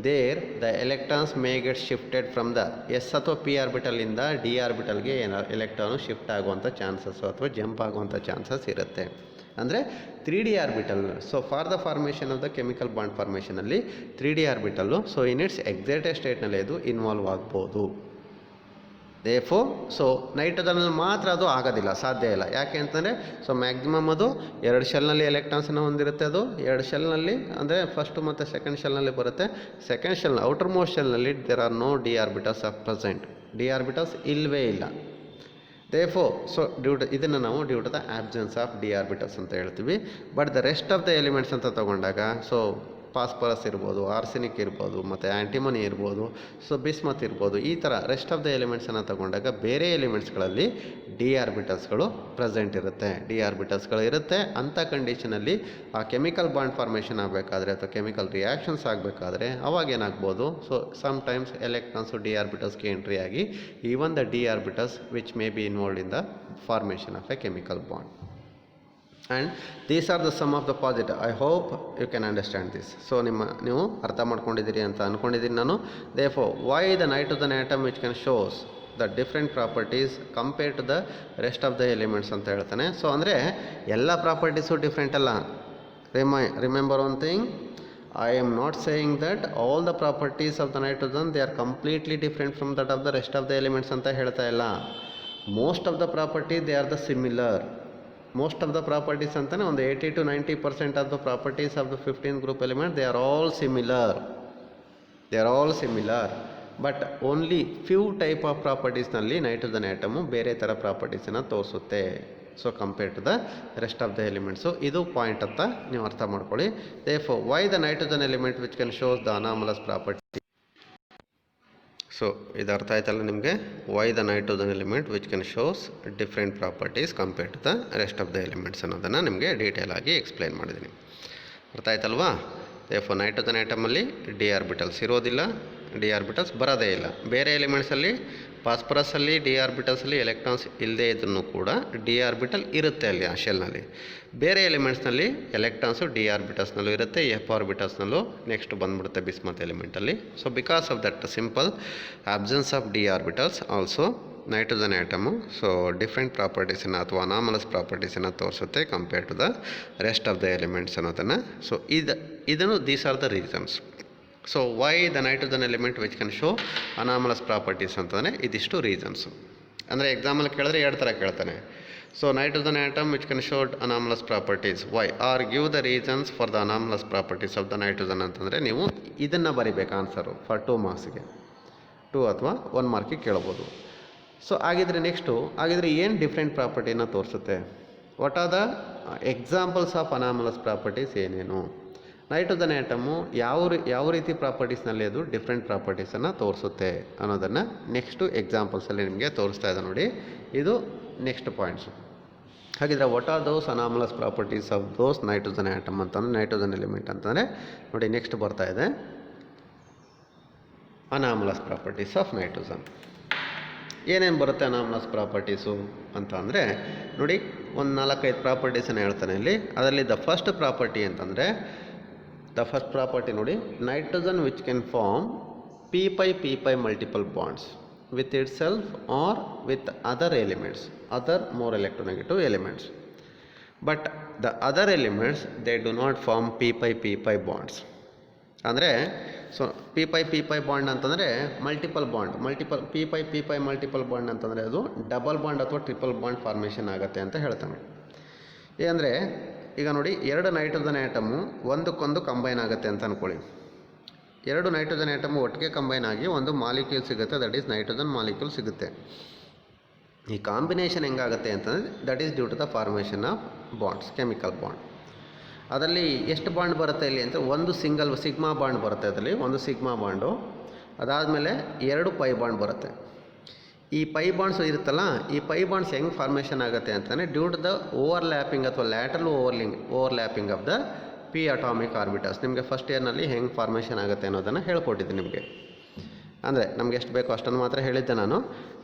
there the electrons may get shifted from the s ಅಥವಾ ಪಿ ಆರ್ಬಿಟಲಿಂದ ಡಿ ಆರ್ಬಿಟಲ್ಗೆ ಎಲೆಕ್ಟ್ರಾನು ಶಿಫ್ಟ್ ಆಗುವಂಥ ಚಾನ್ಸಸ್ಸು ಅಥವಾ ಜಂಪ್ ಆಗುವಂಥ ಚಾನ್ಸಸ್ ಇರುತ್ತೆ. ಅಂದರೆ 3d orbital. So for the formation of the chemical bond ಫಾರ್ಮೇಷನಲ್ಲಿ 3d orbital so in its excited ಸ್ಟೇಟ್ನಲ್ಲಿ ಇದು ಇನ್ವಾಲ್ವ್ ಆಗ್ಬೋದು. ದೇರ್ಫೋರ್ ಸೊ ನೈಟ್ರೋಜನಲ್ಲಿ ಮಾತ್ರ ಅದು ಆಗೋದಿಲ್ಲ, ಸಾಧ್ಯ ಇಲ್ಲ. ಯಾಕೆ ಅಂತಂದರೆ ಸೊ ಮ್ಯಾಕ್ಸಿಮಮ್ ಅದು 2 ಶೆಲ್ನಲ್ಲಿ ಎಲೆಕ್ಟ್ರಾನ್ಸನ್ನು ಹೊಂದಿರುತ್ತೆ. ಅದು 2 ಶೆಲ್ನಲ್ಲಿ ಅಂದರೆ ಫಸ್ಟು ಮತ್ತು ಸೆಕೆಂಡ್ ಶೆಲ್ನಲ್ಲಿ ಬರುತ್ತೆ. ಸೆಕೆಂಡ್ ಶೆಲ್, ಔಟರ್ ಮೋಸ್ಟ್ ಶೆಲ್ನಲ್ಲಿ there are no d orbitals of present. D orbitals ಇಲ್ಲವೇ ಇಲ್ಲ. ದೇರ್ಫೋರ್ ಸೊ ಇದನ್ನು ನಾವು due to the absence of d orbitals ಅಂತ ಹೇಳ್ತೀವಿ. But the rest of the elements ಅಂತ ತಗೊಂಡಾಗ ಸೊ ಫಾಸ್ಫರಸ್ ಇರ್ಬೋದು, ಆರ್ಸೆನಿಕ್ ಇರ್ಬೋದು, ಮತ್ತು ಆ್ಯಂಟಿಮನಿ ಇರ್ಬೋದು, ಸೊ ಬಿಸ್ಮತ್ ಇರ್ಬೋದು, ಈ ಥರ ರೆಸ್ಟ್ ಆಫ್ ದ ಎಲಿಮೆಂಟ್ಸನ್ನು ತಗೊಂಡಾಗ ಬೇರೆ ಎಲಿಮೆಂಟ್ಸ್ಗಳಲ್ಲಿ ಡಿ ಆರ್ಬಿಟಲ್ಸ್ಗಳು ಪ್ರೆಸೆಂಟ್ ಇರುತ್ತೆ, ಡಿ ಆರ್ಬಿಟಲ್ಸ್ಗಳು ಇರುತ್ತೆ. ಅಂಥ ಕಂಡೀಷನಲ್ಲಿ ಆ ಕೆಮಿಕಲ್ ಬಾಂಡ್ ಫಾರ್ಮೇಷನ್ ಆಗಬೇಕಾದ್ರೆ ಅಥವಾ ಕೆಮಿಕಲ್ ರಿಯಾಕ್ಷನ್ಸ್ ಆಗಬೇಕಾದ್ರೆ ಅವಾಗ ಏನಾಗ್ಬೋದು, so sometimes electrons d ಆರ್ಬಿಟಲ್ಸ್ಗೆ ಎಂಟ್ರಿ ಆಗಿ even the d orbitals which may be involved in the formation of a chemical bond. And these are the sum of the positive. I hope you can understand this. So ನೀವು ಅರ್ಥ ಮಾಡ್ಕೊಂಡಿದ್ದೀರಿ ಅಂತ ಅಂದ್ಕೊಂಡಿದ್ದೀನಿ ನಾನು. Therefore, why the nitrogen atom which can shows the different properties compared to the rest of the elements ಅಂತ ಹೇಳ್ತಾನೆ. So ಅಂದರೆ ಎಲ್ಲ ಪ್ರಾಪರ್ಟೀಸು ಡಿಫ್ರೆಂಟ್ ಅಲ್ಲ. Remember one thing, I am not saying that all the properties of the nitrogen they are completely different from that of the rest of the elements ಅಂತ ಹೇಳ್ತಾ ಇಲ್ಲ. Most of the properties they are the similar. Most of the properties ಅಂತಲೇ ಒಂದು 80 to 90% of the properties of the 15 group element they are all similar. But only few type of ಪ್ರಾಪರ್ಟೀಸ್ನಲ್ಲಿ nitrogen atom ಬೇರೆ ಥರ ಪ್ರಾಪರ್ಟೀಸನ್ನು ತೋರಿಸುತ್ತೆ. So compare to the rest of the elements ಇದು point ಅಂತ ನೀವು ಅರ್ಥ ಮಾಡ್ಕೊಳ್ಳಿ. Therefore, why the nitrogen element which can shows the anomalous property. So ಇದು ಅರ್ಥ ಆಯ್ತಲ್ಲ ನಿಮಗೆ, why the nitrogen element which can shows different properties compare to the rest of the elements ಅನ್ನೋದನ್ನು ನಿಮಗೆ ಡೀಟೇಲ್ ಆಗಿ ಎಕ್ಸ್ಪ್ಲೈನ್ ಮಾಡಿದ್ದೀನಿ. ಅರ್ಥ ಆಯ್ತಲ್ವಾ? ದೇರ್ಫೋರ್ ನೈಟ್ರೋಜನ್ ಆಟಮಲ್ಲಿ ಡಿ ಆರ್ಬಿಟಲ್ಸ್ ಇರೋದಿಲ್ಲ, ಡಿ ಆರ್ಬಿಟಲ್ಸ್ ಬರೋದೇ ಇಲ್ಲ. ಬೇರೆ ಎಲಿಮೆಂಟ್ಸಲ್ಲಿ ಫಾಸ್ಫರಸಲ್ಲಿ ಡಿ ಆರ್ಬಿಟಲ್ಸಲ್ಲಿ ಎಲೆಕ್ಟ್ರಾನ್ಸ್ ಇಲ್ಲದೇ ಇದ್ರೂ ಕೂಡ ಡಿ ಆರ್ಬಿಟಲ್ ಇರುತ್ತೆ ಅಲ್ಲಿ ಆ ಶೆಲ್ನಲ್ಲಿ. ಬೇರೆ ಎಲಿಮೆಂಟ್ಸ್ನಲ್ಲಿ ಎಲೆಕ್ಟ್ರಾನ್ಸು ಡಿ ಆರ್ಬಿಟಲ್ಸ್ನಲ್ಲೂ ಇರುತ್ತೆ, ಎಫ್ ಆರ್ಬಿಟಲ್ಸ್ನಲ್ಲೂ ನೆಕ್ಸ್ಟ್ ಬಂದ್ಬಿಡುತ್ತೆ ಬಿಸ್ಮತ್ ಎಲಿಮೆಂಟಲ್ಲಿ. So because of that simple absence of d orbitals also nitrogen atom so different ಪ್ರಾಪರ್ಟೀಸನ್ನು ಅಥವಾ ಅನಾಮಲಸ್ ಪ್ರಾಪರ್ಟೀಸನ್ನು ತೋರಿಸುತ್ತೆ compare to the rest of the elements ಅನ್ನೋದನ್ನು. ಸೊ ಇದನ್ನು these are the reasons. So why the nitrogen element which can show anomalous properties ಅಂತಂದರೆ ಇದಿಷ್ಟು reasons. ಅಂದರೆ example ಕೇಳಿದ್ರೆ 2 ಥರ ಕೇಳ್ತಾನೆ. So nitrogen atom which can show anomalous properties why are give the reasons for the anomalous properties of the nitrogen ಅಂತಂದರೆ ನೀವು ಇದನ್ನು ಬರಿಬೇಕು ಆನ್ಸರು ಫಾರ್ 2 ಮಾರ್ಕ್ಸ್ಗೆ, 2 ಅಥವಾ 1 ಮಾರ್ಕಿಗೆ ಕೇಳ್ಬೋದು. ಸೊ ಹಾಗಿದ್ರೆ ನೆಕ್ಸ್ಟು ಹಾಗಿದ್ರೆ ಏನು ಡಿಫ್ರೆಂಟ್ ಪ್ರಾಪರ್ಟಿನ ತೋರಿಸುತ್ತೆ, what are the examples of anomalous properties ಏನೇನು, ನೈಟ್ರೋಜನ್ ಆಟಮು ಯಾವ ರೀತಿ ಪ್ರಾಪರ್ಟೀಸ್ನಲ್ಲಿ ಅದು ಡಿಫ್ರೆಂಟ್ ಪ್ರಾಪರ್ಟೀಸನ್ನು ತೋರಿಸುತ್ತೆ ಅನ್ನೋದನ್ನು ನೆಕ್ಸ್ಟು ಎಕ್ಸಾಂಪಲ್ಸಲ್ಲಿ ನಿಮಗೆ ತೋರಿಸ್ತಾ ಇದೆ ನೋಡಿ. ಇದು ನೆಕ್ಸ್ಟ್ ಪಾಯಿಂಟ್ಸು. ಹಾಗಿದ್ರೆ what are those anomalous properties of those nitrogen atom ಅಂತಂದರೆ ನೈಟ್ರೋಜನ್ ಎಲಿಮೆಂಟ್ ಅಂತಂದರೆ ನೋಡಿ ನೆಕ್ಸ್ಟ್ ಬರ್ತಾ ಇದೆ ಅನಾಮಲಸ್ ಪ್ರಾಪರ್ಟೀಸ್ ಆಫ್ ನೈಟ್ರೋಜನ್. ಏನೇನು ಬರುತ್ತೆ ಅನಾಮಲಸ್ ಪ್ರಾಪರ್ಟೀಸು ಅಂತ ಅಂದರೆ ನೋಡಿ ಒಂದು 4-5 ಪ್ರಾಪರ್ಟೀಸನ್ನು ಹೇಳ್ತಾನೆ ಇಲ್ಲಿ. ಅದರಲ್ಲಿ ದ ಫಸ್ಟ್ ಪ್ರಾಪರ್ಟಿ ಅಂತಂದರೆ ದ ಫಸ್ಟ್ ಪ್ರಾಪರ್ಟಿ ನೋಡಿ, nitrogen which can form p5 multiple bonds with itself or with other elements, other more electronegative elements. But the other elements they do not form p5 bonds. ಅಂದರೆ so p5 bond ಅಂತಂದರೆ multiple bond, p5 multiple bond ಅಂತಂದರೆ ಅದು double bond ಅಥವಾ triple bond formation ಆಗುತ್ತೆ ಅಂತ ಹೇಳ್ತಾನೆ. ಏನಂದರೆ ಈಗ ನೋಡಿ 2 ನೈಟ್ರೋಜನ್ ಆಟಮು ಒಂದಕ್ಕೊಂದು ಕಂಬೈನ್ ಆಗುತ್ತೆ ಅಂತ ಅಂದ್ಕೊಳ್ಳಿ. 2 ನೈಟ್ರೋಜನ್ ಆಟಮು ಒಟ್ಟಿಗೆ ಕಂಬೈನ್ ಆಗಿ ಒಂದು ಮಾಲಿಕ್ಯೂಲ್ ಸಿಗುತ್ತೆ, ದಟ್ ಈಸ್ ನೈಟ್ರೋಜನ್ ಮಾಲಿಕ್ಯೂಲ್ ಸಿಗುತ್ತೆ. ಈ ಕಾಂಬಿನೇಷನ್ ಹೆಂಗಾಗುತ್ತೆ ಅಂತಂದರೆ that is due to the formation of bonds, chemical bond. ಅದರಲ್ಲಿ ಎಷ್ಟು ಬಾಂಡ್ ಬರುತ್ತೆ ಇಲ್ಲಿ ಅಂತ ಒಂದು ಸಿಂಗಲ್ ಸಿಗ್ಮಾ ಬಾಂಡ್ ಬರುತ್ತೆ, ಅದರಲ್ಲಿ ಒಂದು ಸಿಗ್ಮಾ ಬಾಂಡು. ಅದಾದಮೇಲೆ 2 ಪೈ ಬಾಂಡ್ ಬರುತ್ತೆ. ಈ ಪೈ ಬಾಂಡ್ಸ್ ಇರುತ್ತಲ್ಲ, ಈ ಪೈ ಬಾಂಡ್ಸ್ ಹೆಂಗೆ ಫಾರ್ಮೇಷನ್ ಆಗುತ್ತೆ ಅಂತಂದರೆ ಡ್ಯೂ ಟು ದ ಓವರ್ಲ್ಯಾಪಿಂಗ್ ಅಥವಾ lateral overlapping of the p atomic orbitals. ನಿಮಗೆ ಫಸ್ಟ್ ಇಯರ್ನಲ್ಲಿ ಹೆಂಗೆ ಫಾರ್ಮೇಷನ್ ಆಗುತ್ತೆ ಅನ್ನೋದನ್ನು ಹೇಳ್ಕೊಟ್ಟಿದ್ದೆ ನಿಮಗೆ. ಅಂದರೆ ನಮ್ಗೆ ಎಷ್ಟು ಬೇಕೋ ಅಷ್ಟನ್ನು ಮಾತ್ರ ಹೇಳಿದ್ದೆ ನಾನು.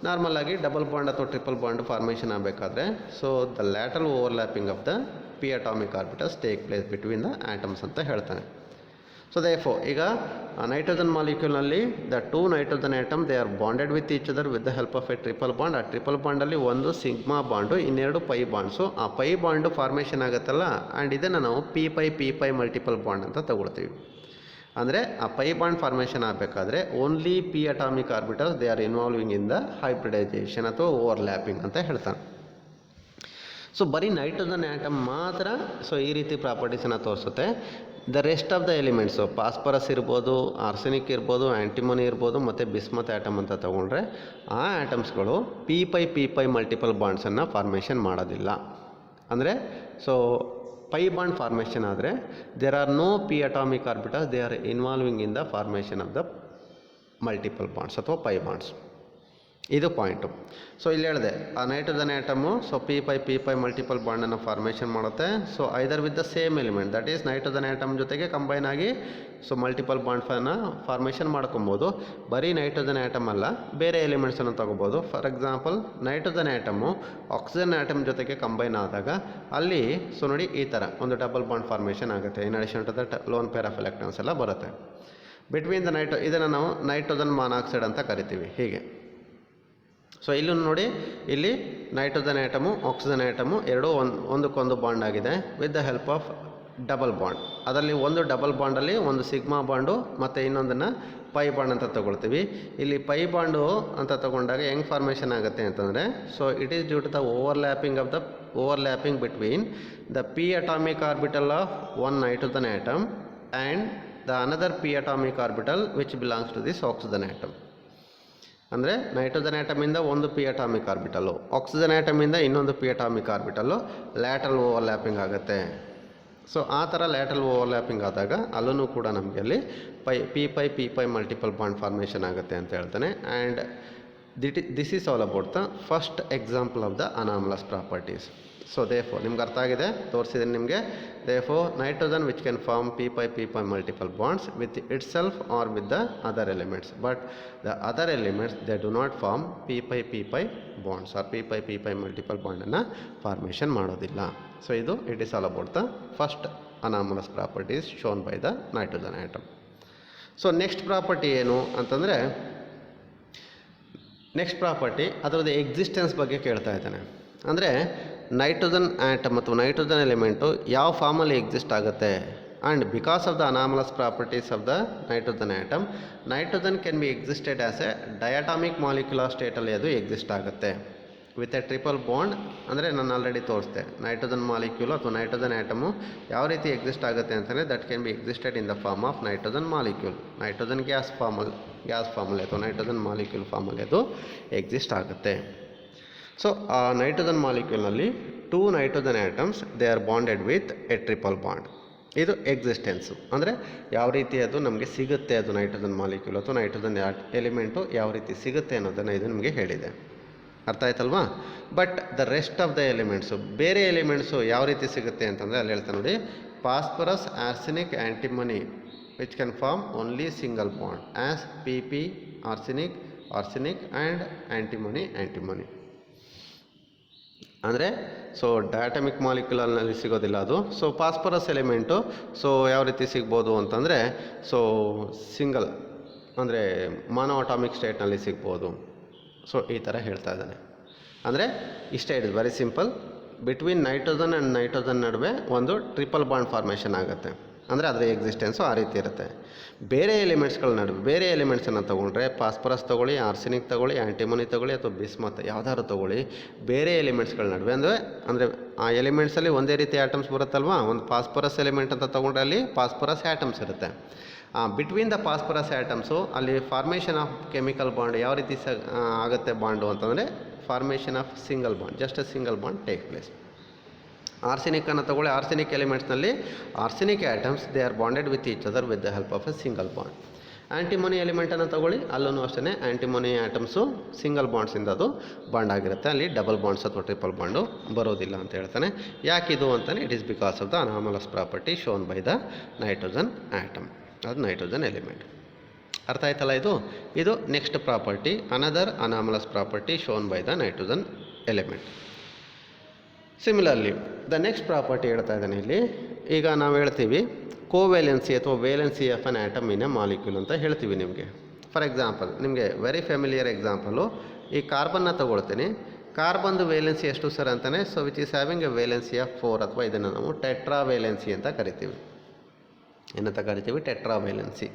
ನಾರ್ಮಲಾಗಿ ಡಬಲ್ ಬಾಂಡ್ ಅಥವಾ ಟ್ರಿಪಲ್ ಬಾಂಡ್ ಫಾರ್ಮೇಷನ್ ಆಗಬೇಕಾದ್ರೆ so the lateral overlapping of the p atomic orbitals take place between the atoms ಅಂತ ಹೇಳ್ತಾನೆ. ಸೊ ದೇಫೋ ಈಗ ನೈಟ್ರೋಜನ್ ಮಾಲಿಕ್ಯೂಲ್ನಲ್ಲಿ the 2 nitrogen atom they are bonded with each other with the help of a triple bond. ಆ triple ಬಾಂಡಲ್ಲಿ ಒಂದು sigma bond, 2 pi bonds. ಆ pi bond formation ಆಗುತ್ತಲ್ಲ, and ಇದನ್ನು ನಾವು p5 ಮಲ್ಟಿಪಲ್ ಬಾಂಡ್ ಅಂತ ತಗೊಳ್ತೀವಿ. ಅಂದರೆ ಆ ಪೈ ಬಾಂಡ್ ಫಾರ್ಮೇಷನ್ ಆಗಬೇಕಾದ್ರೆ only p atomic orbitals they are involving in the hybridization ಅಥವಾ ಓವರ್ಲ್ಯಾಪಿಂಗ್ ಅಂತ ಹೇಳ್ತಾನೆ. ಸೊ ಬರೀ ನೈಟ್ರೋಜನ್ ಆಟಮ್ ಮಾತ್ರ ಸೊ ಈ ರೀತಿ ಪ್ರಾಪರ್ಟೀಸನ್ನು ತೋರಿಸುತ್ತೆ. The rest of the elements phosphorus ಇರ್ಬೋದು, ಆರ್ಸೆನಿಕ್ ಇರ್ಬೋದು, ಆ್ಯಂಟಿಮೋನಿ ಇರ್ಬೋದು, ಮತ್ತು ಬಿಸ್ಮತ್ ಆಟಮ್ ಅಂತ ತೊಗೊಂಡ್ರೆ ಆ ಆಟಮ್ಸ್ಗಳು p5 ಮಲ್ಟಿಪಲ್ ಬಾಂಡ್ಸನ್ನು ಫಾರ್ಮೇಷನ್ ಮಾಡೋದಿಲ್ಲ. ಅಂದರೆ ಸೊ ಪೈ ಬಾಂಡ್ ಫಾರ್ಮೇಷನ್ ಆದರೆ there are no p atomic orbitals they are involving in the formation of the multiple bonds ಅಥವಾ ಪೈ ಬಾಂಡ್ಸ್. ಇದು ಪಾಯಿಂಟು. ಸೊ ಇಲ್ಲಿ ಹೇಳಿದೆ ಆ nitrogen atom so p5 multiple ಬಾಂಡನ್ನು ಫಾರ್ಮೇಷನ್ ಮಾಡುತ್ತೆ. So either with the same element, that is nitrogen atom ಜೊತೆಗೆ combine ಆಗಿ so multiple ಬಾಂಡ್ಸನ್ನು ಫಾರ್ಮೇಷನ್ ಮಾಡ್ಕೊಬೋದು. ಬರೀ ನೈಟ್ರೋಜನ್ ಆಟಮ್ ಅಲ್ಲ, ಬೇರೆ ಎಲಿಮೆಂಟ್ಸನ್ನು ತೊಗೋಬೋದು. For example nitrogen atom oxygen atom ಜೊತೆಗೆ ಕಂಬೈನ್ ಆದಾಗ ಅಲ್ಲಿ ಸೊ ನೋಡಿ ಈ ಥರ ಒಂದು ಡಬಲ್ ಬಾಂಡ್ ಫಾರ್ಮೇಷನ್ ಆಗುತ್ತೆ. In addition to that lone pair of electrons ಎಲ್ಲ ಬರುತ್ತೆ ಬಿಟ್ವೀನ್ ದ ಇದನ್ನು ನಾವು ನೈಟ್ರೋಜನ್ ಮಾನಾಕ್ಸೈಡ್ ಅಂತ ಕರಿತೀವಿ. ಹೀಗೆ ಸೊ ಇಲ್ಲೂ ನೋಡಿ, ಇಲ್ಲಿ ನೈಟ್ರೋಜನ್ ಆಟಮು ಆಕ್ಸಿಜನ್ ಆಟಮು ಎರಡೂ ಒಂದಕ್ಕೊಂದು ಬಾಂಡ್ ಆಗಿದೆ with the help of double bond. ಅದರಲ್ಲಿ ಒಂದು ಡಬಲ್ ಬಾಂಡಲ್ಲಿ ಒಂದು ಸಿಗ್ಮಾ ಬಾಂಡು ಮತ್ತು ಇನ್ನೊಂದನ್ನು ಪೈ ಬಾಂಡ್ ಅಂತ ತೊಗೊಳ್ತೀವಿ. ಇಲ್ಲಿ ಪೈ ಬಾಂಡು ಅಂತ ತೊಗೊಂಡಾಗ ಹೆಂಗೆ ಫಾರ್ಮೇಷನ್ ಆಗುತ್ತೆ ಅಂತಂದರೆ so it is due to the overlapping between the p atomic orbital of one nitrogen atom and the another p atomic orbital which belongs to this oxygen atom. ಅಂದರೆ nitrogen ಆಟಮಿಂದ ಒಂದು p atomic orbital, oxygen ಆಟಮಿಂದ ಇನ್ನೊಂದು p atomic orbital lateral overlapping ಆಗುತ್ತೆ. So ಆ ಥರ lateral overlapping ಆದಾಗ ಅಲ್ಲೂ ಕೂಡ ನಮಗೆ ಅಲ್ಲಿ p5 ಮಲ್ಟಿಪಲ್ ಬಾಂಡ್ ಫಾರ್ಮೇಷನ್ ಆಗುತ್ತೆ ಅಂತ ಹೇಳ್ತಾನೆ. And this is all about the first example of the anomalous properties. So therefore ನಿಮ್ಗೆ ಅರ್ಥ ಆಗಿದೆ, ತೋರಿಸಿದ್ದೀನಿ ನಿಮಗೆ. Therefore nitrogen which can form p multiple bonds with itself or with the other elements, but the other elements they do not form p bonds or p multiple ಬಾಂಡನ್ನು formation ಮಾಡೋದಿಲ್ಲ. So ಇದು it is all about the first anomalous properties shown by the nitrogen atom. So next property ಏನು ಅಂತಂದರೆ, next property ಅದರದ್ದು existence ಬಗ್ಗೆ ಕೇಳ್ತಾ ಇದ್ದಾನೆ. ಅಂದರೆ ನೈಟ್ರೋಜನ್ ಆಟಮ್ ಅಥವಾ ನೈಟ್ರೋಜನ್ ಎಲಿಮೆಂಟು ಯಾವ ಫಾರ್ಮಲ್ಲಿ ಎಕ್ಸಿಸ್ಟ್ ಆಗುತ್ತೆ, and because of the anomalous properties of the nitrogen atom, nitrogen can be existed as a diatomic molecular ಸ್ಟೇಟಲ್ಲಿ ಅದು ಎಕ್ಸಿಸ್ಟ್ ಆಗುತ್ತೆ ವಿತ್ ಎ ಟ್ರಿಪಲ್ ಬಾಂಡ್. ಅಂದರೆ ನಾನು ಆಲ್ರೆಡಿ ತೋರಿಸ್ದೆ ನೈಟ್ರೋಜನ್ ಮಾಲಿಕ್ಯೂಲ್ ಅಥವಾ ನೈಟ್ರೋಜನ್ ಆಟಮು ಯಾವ ರೀತಿ ಎಕ್ಸಿಸ್ಟ್ ಆಗುತ್ತೆ ಅಂತಂದರೆ that can be existed in the form of nitrogen molecule, nitrogen gas ಫಾರ್ಮಲ್ಲಿ ಅಥವಾ ನೈಟ್ರೋಜನ್ ಮಾಲಿಕ್ಯೂಲ್ ಫಾರ್ಮಲ್ಲಿ ಅದು ಎಕ್ಸಿಸ್ಟ್ ಆಗುತ್ತೆ. ಸೊ ಆ ನೈಟ್ರೋಜನ್ ಮಾಲಿಕ್ಯೂಲ್ನಲ್ಲಿ 2 nitrogen atoms they are bonded with a triple bond. ಇದು ಎಕ್ಸಿಸ್ಟೆನ್ಸು, ಅಂದರೆ ಯಾವ ರೀತಿ ಅದು ನಮಗೆ ಸಿಗುತ್ತೆ, ಅದು ನೈಟ್ರೋಜನ್ ಮಾಲಿಕ್ಯೂಲ್ ಅಥವಾ ನೈಟ್ರೋಜನ್ ಎಲಿಮೆಂಟು ಯಾವ ರೀತಿ ಸಿಗುತ್ತೆ ಅನ್ನೋದನ್ನು ಇದು ನಿಮಗೆ ಹೇಳಿದೆ. ಅರ್ಥ ಆಯ್ತಲ್ವಾ? But the rest of the elements, ಬೇರೆ ಎಲಿಮೆಂಟ್ಸು ಯಾವ ರೀತಿ ಸಿಗುತ್ತೆ ಅಂತಂದರೆ ಅಲ್ಲಿ ಹೇಳ್ತಾ ನೋಡಿ, phosphorus, arsenic, antimony which can form only single bond as PP arsenic and antimony. ಅಂದರೆ ಸೊ ಡಯಾಟಮಿಕ್ ಮಾಲಿಕ್ಯುಲರ್ನಲ್ಲಿ ಸಿಗೋದಿಲ್ಲ ಅದು. ಸೊ ಫಾಸ್ಫರಸ್ ಎಲಿಮೆಂಟು ಸೊ ಯಾವ ರೀತಿ ಸಿಗ್ಬೋದು ಅಂತಂದರೆ, ಸೊ ಸಿಂಗಲ್ ಅಂದರೆ ಮಾನೋ ಅಟಾಮಿಕ್ ಸ್ಟೇಟ್ನಲ್ಲಿ ಸಿಗ್ಬೋದು. ಸೊ ಈ ಥರ ಹೇಳ್ತಾ ಇದ್ದಾನೆ. ಅಂದರೆ ಇಷ್ಟೇ, it is very simple. Between nitrogen and nitrogen ನಡುವೆ ಒಂದು ಟ್ರಿಪಲ್ ಬಾಂಡ್ ಫಾರ್ಮೇಷನ್ ಆಗುತ್ತೆ, ಅಂದರೆ ಅದರ ಎಕ್ಸಿಸ್ಟೆನ್ಸು ಆ ರೀತಿ ಇರುತ್ತೆ. ಬೇರೆ ಎಲಿಮೆಂಟ್ಸ್ಗಳ ನಡುವೆ, ಬೇರೆ ಎಲಿಮೆಂಟ್ಸನ್ನು ತೊಗೊಂಡ್ರೆ ಫಾಸ್ಫರಸ್ ತೊಗೊಳ್ಳಿ, ಆರ್ಸೆನಿಕ್ ತೊಗೊಳ್ಳಿ, ಆ್ಯಂಟಿಮನಿ ತೊಗೊಳ್ಳಿ ಅಥವಾ ಬಿಸ್ಮತ್ ಯಾವುದಾದ್ರು ತೊಗೊಳ್ಳಿ, ಬೇರೆ ಎಲಿಮೆಂಟ್ಸ್ಗಳ ನಡುವೆ ಅಂದರೆ ಆ ಎಲಿಮೆಂಟ್ಸಲ್ಲಿ ಒಂದೇ ರೀತಿ ಆಟಮ್ಸ್ ಬರುತ್ತಲ್ವಾ. ಒಂದು ಫಾಸ್ಫರಸ್ ಎಲಿಮೆಂಟ್ ಅಂತ ತೊಗೊಂಡ್ರೆ ಅಲ್ಲಿ ಫಾಸ್ಫರಸ್ ಆಟಮ್ಸ್ ಇರುತ್ತೆ. ಬಿಟ್ವೀನ್ ದ ಫಾಸ್ಫರಸ್ ಆಟಮ್ಸು ಅಲ್ಲಿ ಫಾರ್ಮೇಷನ್ ಆಫ್ ಕೆಮಿಕಲ್ ಬಾಂಡ್ ಯಾವ ರೀತಿ ಆಗುತ್ತೆ ಬಾಂಡು ಅಂತಂದರೆ formation of single bond, just a single bond take place. ಆರ್ಸೆನಿಕನ್ನು ತಗೊಳ್ಳಿ, ಆರ್ಸೆನಿಕ್ ಎಲಿಮೆಂಟ್ಸ್ನಲ್ಲಿ arsenic atoms they are bonded with each other with the help of a single bond. Antimony ಎಲಿಮೆಂಟನ್ನು ತಗೊಳ್ಳಿ, ಅಲ್ಲೂ ಅಷ್ಟೇ ಆ್ಯಂಟಿಮನಿ ಆಟಮ್ಸು ಸಿಂಗಲ್ ಬಾಂಡ್ಸಿಂದ ಅದು bond ಆಗಿರುತ್ತೆ, ಅಲ್ಲಿ ಡಬಲ್ ಬಾಂಡ್ಸ್ ಅಥವಾ ಟ್ರಿಪಲ್ ಬಾಂಡು ಬರೋದಿಲ್ಲ ಅಂತ ಹೇಳ್ತಾನೆ. ಯಾಕಿದು ಅಂತಾನೆ, it is because of the anomalous property shown by the nitrogen atom, ಅದು ನೈಟ್ರೋಜನ್ ಎಲಿಮೆಂಟ್. ಅರ್ಥ ಆಯ್ತಲ್ಲ? ಇದು next property, another anomalous property shown by the nitrogen element. Similarly the next property ಹೇಳ್ತಾ ಇದ್ದಾನೆ ಇಲ್ಲಿ. ಈಗ ನಾವು ಹೇಳ್ತೀವಿ ಕೋವ್ಯಾಲೆನ್ಸಿ ಅಥವಾ valency of an atom in a molecule ಅಂತ ಹೇಳ್ತೀವಿ ನಿಮಗೆ. ಫಾರ್ ಎಕ್ಸಾಂಪಲ್, ನಿಮಗೆ ವೆರಿ ಫ್ಯಾಮಿಲಿಯರ್ ಎಕ್ಸಾಂಪಲು, ಈ ಕಾರ್ಬನ್ನ ತಗೊಳ್ತೀನಿ. ಕಾರ್ಬನ್ದು ವೇಲೆನ್ಸಿ ಎಷ್ಟು ಸರ್ ಅಂತಾನೆ, so which is having a valency of 4, ಅಥವಾ ಇದನ್ನು ನಾವು ಟೆಟ್ರಾ ವೇಲೆನ್ಸಿ ಅಂತ ಕರಿತೀವಿ. ಏನಂತ ಕರಿತೀವಿ? Tetra valency.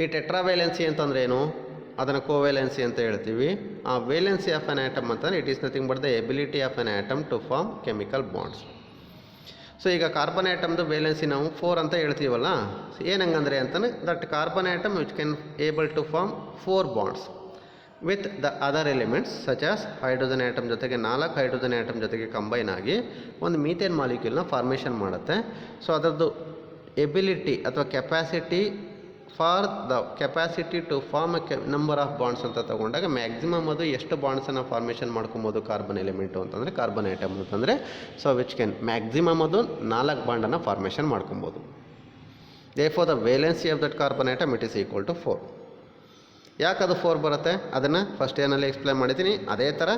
ಈ ಟೆಟ್ರಾ ವೇಲೆನ್ಸಿ ಅಂತಂದ್ರೆ ಏನು? ಅದನ್ನು ಕೋವ್ಯಾಲೆನ್ಸಿ ಅಂತ ಹೇಳ್ತೀವಿ. ಆ ವೇಲೆನ್ಸಿ ಆಫ್ ಅನ್ ಆಟಮ್ ಅಂತಂದರೆ it is nothing but the ability of an atom to form chemical bonds. So ಈಗ ಕಾರ್ಬನ್ ಆಟಮ್ದು ವೇಲೆನ್ಸಿ ನಾವು 4 ಅಂತ ಹೇಳ್ತೀವಲ್ಲ, ಏನಂಗಂದರೆ ಅಂತಂದರೆ that carbon atom which can able to form 4 bonds with the other elements such as hydrogen atom ಜೊತೆಗೆ 4 hydrogen atom ಜೊತೆಗೆ combine ಆಗಿ ಒಂದು ಮೀಥೇನ್ ಮಾಲಿಕ್ಯೂಲ್ನ ಫಾರ್ಮೇಷನ್ ಮಾಡುತ್ತೆ. ಸೊ ಅದರದ್ದು ಎಬಿಲಿಟಿ ಅಥವಾ capacity for the capacity to form a number of bonds ಅಂತ ತಗೊಂಡಾಗ ಮ್ಯಾಕ್ಸಿಮಮ್ ಅದು ಎಷ್ಟು ಬಾಂಡ್ಸನ್ನು ಫಾರ್ಮೇಷನ್ ಮಾಡ್ಕೊಬೋದು ಕಾರ್ಬನ್ ಎಲಿಮೆಂಟು ಅಂತಂದರೆ, ಕಾರ್ಬನ್ ಐಟಮ್ ಅಂತಂದರೆ, ಸೊ ವಿಚ್ ಕ್ಯಾನ್ ಮ್ಯಾಕ್ಸಿಮಮ್ ಅದು 4 ಬಾಂಡನ್ನು ಫಾರ್ಮೇಷನ್ ಮಾಡ್ಕೊಬೋದು. Therefore the valency of that carbon atom it is equal to 4. ಯಾಕೆ ಅದು 4 ಬರುತ್ತೆ ಅದನ್ನು ಫಸ್ಟ್ ಏನಲ್ಲಿ ಎಕ್ಸ್ಪ್ಲೇನ್ ಮಾಡಿದ್ದೀನಿ. ಅದೇ ಥರ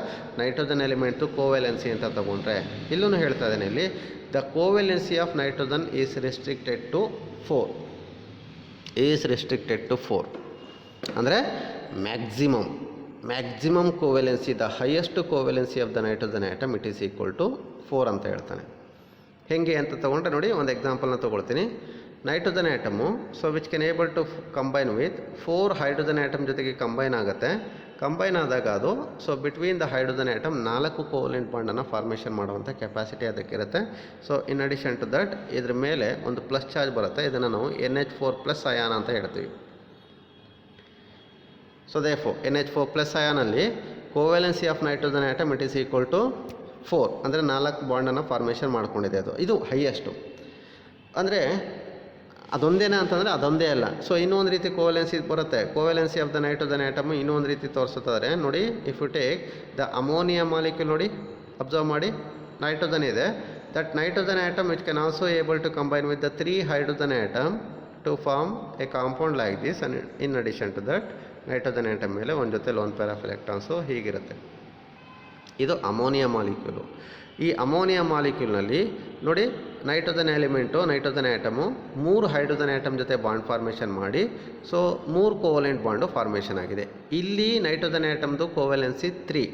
ನೈಟ್ರೋಜನ್ ಎಲಿಮೆಂಟು ಕೋವ್ಯಾಲೆನ್ಸಿ ಅಂತ ತಗೊಂಡ್ರೆ ಇಲ್ಲೂ ಹೇಳ್ತಾ ಇದ್ದೇನೆ ಇಲ್ಲಿ, the covalency of nitrogen is restricted to 4. Is restricted to 4 ಅಂದರೆ maximum covalency, the highest covalency of the nitrogen atom it is equal to 4 ಅಂತ ಹೇಳ್ತಾನೆ. ಹೇಗೆ ಅಂತ ತೊಗೊಂಡ್ರೆ ನೋಡಿ, ಒಂದು ಎಕ್ಸಾಂಪಲ್ನ ತೊಗೊಳ್ತೀನಿ. Nitrogen atom so which can able to combine with 4 hydrogen atom ಜೊತೆಗೆ ಕಂಬೈನ್ ಆಗುತ್ತೆ. ಕಂಬೈನ್ ಆದಾಗ ಅದು so between the hydrogen atom 4 covalent ಬಾಂಡನ್ನು ಫಾರ್ಮೇಷನ್ ಮಾಡುವಂಥ ಕೆಪಾಸಿಟಿ ಅದಕ್ಕಿರುತ್ತೆ. So in addition to that ಇದ್ರ ಮೇಲೆ ಒಂದು ಪ್ಲಸ್ ಚಾರ್ಜ್ ಬರುತ್ತೆ, ಇದನ್ನು ನಾವು NH4+ ಅಯಾನ್ ಅಂತ ಹೇಳ್ತೀವಿ. ಸೊ ದೇರ್ಫೋರ್ NH4+ ಅಯಾನಲ್ಲಿ covalency of nitrogen atom it is equal to 4, ಅಂದರೆ 4 ಬಾಂಡನ್ನು ಫಾರ್ಮೇಷನ್ ಮಾಡ್ಕೊಂಡಿದೆ. ಇದು ಹೈಯೆಸ್ಟು. ಅಂದರೆ ಅದೊಂದೇನಾ ಅಂತಂದರೆ ಅದೊಂದೇ ಅಲ್ಲ. ಸೊ ಇನ್ನೊಂದು ರೀತಿ ಕೋವ್ಯಾಲೆನ್ಸಿ ಬರುತ್ತೆ. Covalency of the nitrogen atom ಇನ್ನೊಂದು ರೀತಿ ತೋರಿಸುತ್ತಾರೆ ನೋಡಿ. If you take the ammonia molecule ನೋಡಿ, ಅಬ್ಸರ್ವ್ ಮಾಡಿ, nitrogen ಇದೆ, that nitrogen atom which can also able to combine with the 3 hydrogen atom to form a compound like this, and in addition to that nitrogen atom ಮೇಲೆ ಒಂದು ಜೊತೆ lone pair of electrons ಹೀಗಿರುತ್ತೆ. ಇದು ammonia molecule. ಈ ammonia ಮಾಲಿಕ್ಯೂಲ್ನಲ್ಲಿ ನೋಡಿ, nitrogen element, nitrogen atom 3 hydrogen atom ಜೊತೆ bond formation ಮಾಡಿ, ಸೊ 3 ಕೋವಲೆಂಟ್ ಬಾಂಡು ಫಾರ್ಮೇಷನ್ ಆಗಿದೆ. ಇಲ್ಲಿ ನೈಟ್ರೋಜನ್ ಆ್ಯಟಮ್ದು ಕೋವೆಲೆನ್ಸಿ 3.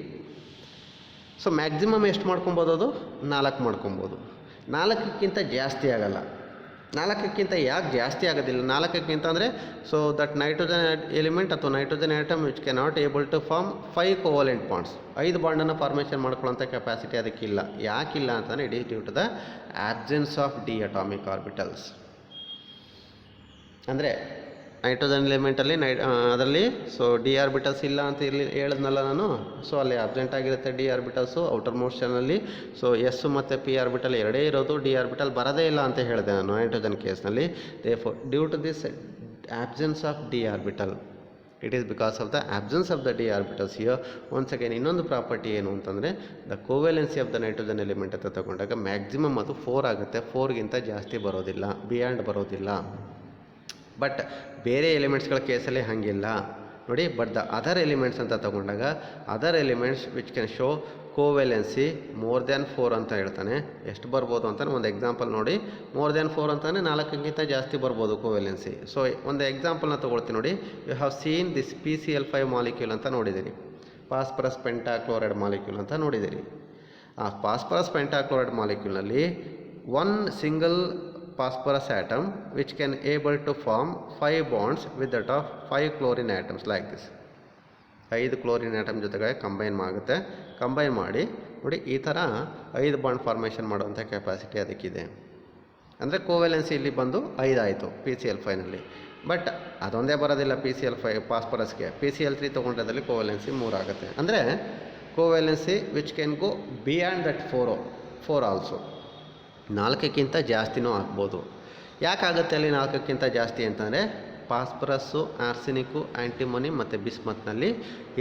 ಸೊ ಮ್ಯಾಕ್ಸಿಮಮ್ ಎಷ್ಟು ಮಾಡ್ಕೊಬೋದು? ಅದು 4 ಮಾಡ್ಕೊಬೋದು. 4ಕ್ಕಿಂತ ಜಾಸ್ತಿ ಆಗಲ್ಲ. 4ಕ್ಕಿಂತ ಯಾಕೆ ಜಾಸ್ತಿ ಆಗೋದಿಲ್ಲ? 4ಕ್ಕಿಂತ ಅಂದರೆ ಸೊ ದಟ್ ನೈಟ್ರೋಜನ್ ಎಲಿಮೆಂಟ್ ಅಥವಾ nitrogen atom which can not able to form 5 covalent bonds, 5 ಬಾಂಡನ್ನು ಫಾರ್ಮೇಷನ್ ಮಾಡ್ಕೊಳ್ಳೋಂಥ ಕೆಪಾಸಿಟಿ ಅದಕ್ಕಿಲ್ಲ. ಯಾಕಿಲ್ಲ ಅಂತಂದರೆ it is due to the absence of d atomic orbitals. ಅಂದರೆ ನೈಟ್ರೋಜನ್ ಎಲಿಮೆಂಟಲ್ಲಿ ಅದರಲ್ಲಿ ಸೊ ಡಿ ಆರ್ಬಿಟಲ್ಸ್ ಇಲ್ಲ ಅಂತ ಹೇಳಿದ್ನಲ್ಲ ನಾನು. ಸೊ ಅಲ್ಲಿ ಅಬ್ಸೆಂಟ್ ಆಗಿರುತ್ತೆ ಡಿ ಆರ್ಬಿಟಲ್ಸು ಔಟರ್ ಮೋಷನಲ್ಲಿ. ಸೊ ಎಸ್ ಮತ್ತು ಪಿ ಆರ್ಬಿಟಲ್ ಎರಡೇ ಇರೋದು, ಡಿ ಆರ್ಬಿಟಲ್ ಬರೋದೇ ಇಲ್ಲ ಅಂತ ಹೇಳಿದೆ ನಾನು ನೈಟ್ರೋಜನ್ ಕೇಸ್ನಲ್ಲಿ. Therefore due to this absence of d orbital, it is because of the absence of the d orbitals here. Once again ಇನ್ನೊಂದು ಪ್ರಾಪರ್ಟಿ ಏನು ಅಂತಂದರೆ the covalency of the nitrogen element ಅಂತ ತಗೊಂಡಾಗ ಮ್ಯಾಕ್ಸಿಮಮ್ ಅದು 4 ಆಗುತ್ತೆ, 4ಗಿಂತ ಜಾಸ್ತಿ ಬರೋದಿಲ್ಲ, ಬಿಯಾಂಡ್ ಬರೋದಿಲ್ಲ. ಬಟ್ ಬೇರೆ ಎಲಿಮೆಂಟ್ಸ್ಗಳ ಕೇಸಲ್ಲಿ ಹಾಗಿಲ್ಲ ನೋಡಿ. ಬಟ್ ದ ಅದರ್ ಎಲಿಮೆಂಟ್ಸ್ ಅಂತ ತಗೊಂಡಾಗ other elements which can show covalency more than 4 ಅಂತ ಹೇಳ್ತಾನೆ. ಎಷ್ಟು ಬರ್ಬೋದು ಅಂತ ಒಂದು ಎಕ್ಸಾಂಪಲ್ ನೋಡಿ. ಮೋರ್ ದ್ಯಾನ್ 4 ಅಂತಾನೆ 4ಕ್ಕಿಂತ ಜಾಸ್ತಿ ಬರ್ಬೋದು ಕೋವೆಲೆನ್ಸಿ. ಸೊ ಒಂದು ಎಕ್ಸಾಂಪಲ್ನ ತೊಗೊಳ್ತೀನಿ ನೋಡಿ. You have seen this PCl5 molecule ಅಂತ ನೋಡಿದ್ದೀರಿ, ಫಾಸ್ಫರಸ್ ಪೆಂಟಾಕ್ಲೋರೈಡ್ ಮಾಲಿಕ್ಯೂಲ್ ಅಂತ ನೋಡಿದ್ದೀರಿ. ಆ ಫಾಸ್ಫರಸ್ ಪೆಂಟಾಕ್ಲೋರೈಡ್ ಮಾಲಿಕ್ಯೂಲ್ನಲ್ಲಿ 1 single phosphorus atom which can able to form 5 bonds with that of 5 chlorine atoms like this. 5 chlorine atom ಜೊತೆಗೆ ಕಂಬೈನ್ ಆಗುತ್ತೆ. ಕಂಬೈನ್ ಮಾಡಿ ನೋಡಿ, ಈ ಥರ 5 ಬಾಂಡ್ ಫಾರ್ಮೇಷನ್ ಮಾಡುವಂಥ ಕೆಪಾಸಿಟಿ ಅದಕ್ಕಿದೆ. ಅಂದರೆ ಕೋವೆಲೆನ್ಸಿ ಇಲ್ಲಿ ಬಂದು 5 ಆಯಿತು PCl5ನಲ್ಲಿ. ಬಟ್ ಅದೊಂದೇ ಬರೋದಿಲ್ಲ PCl5 ಫಾಸ್ಫರಸ್ಗೆ. PCl3 ತೊಗೊಂಡ್ರಲ್ಲಿ ಕೋವೆಲೆನ್ಸಿ 3 ಆಗುತ್ತೆ. ಅಂದರೆ covalency which can go beyond that 4 also. 4ಕ್ಕಿಂತ ಜಾಸ್ತಿನೂ ಆಗ್ಬೋದು. ಯಾಕಾಗುತ್ತೆ ಅಲ್ಲಿ 4ಕ್ಕಿಂತ ಜಾಸ್ತಿ ಅಂತಂದರೆ ಫಾಸ್ಫರಸ್ಸು, ಆರ್ಸೆನಿಕ್ಕು, ಆ್ಯಂಟಿಮೋನಿ ಮತ್ತು ಬಿಸ್ಮತ್ನಲ್ಲಿ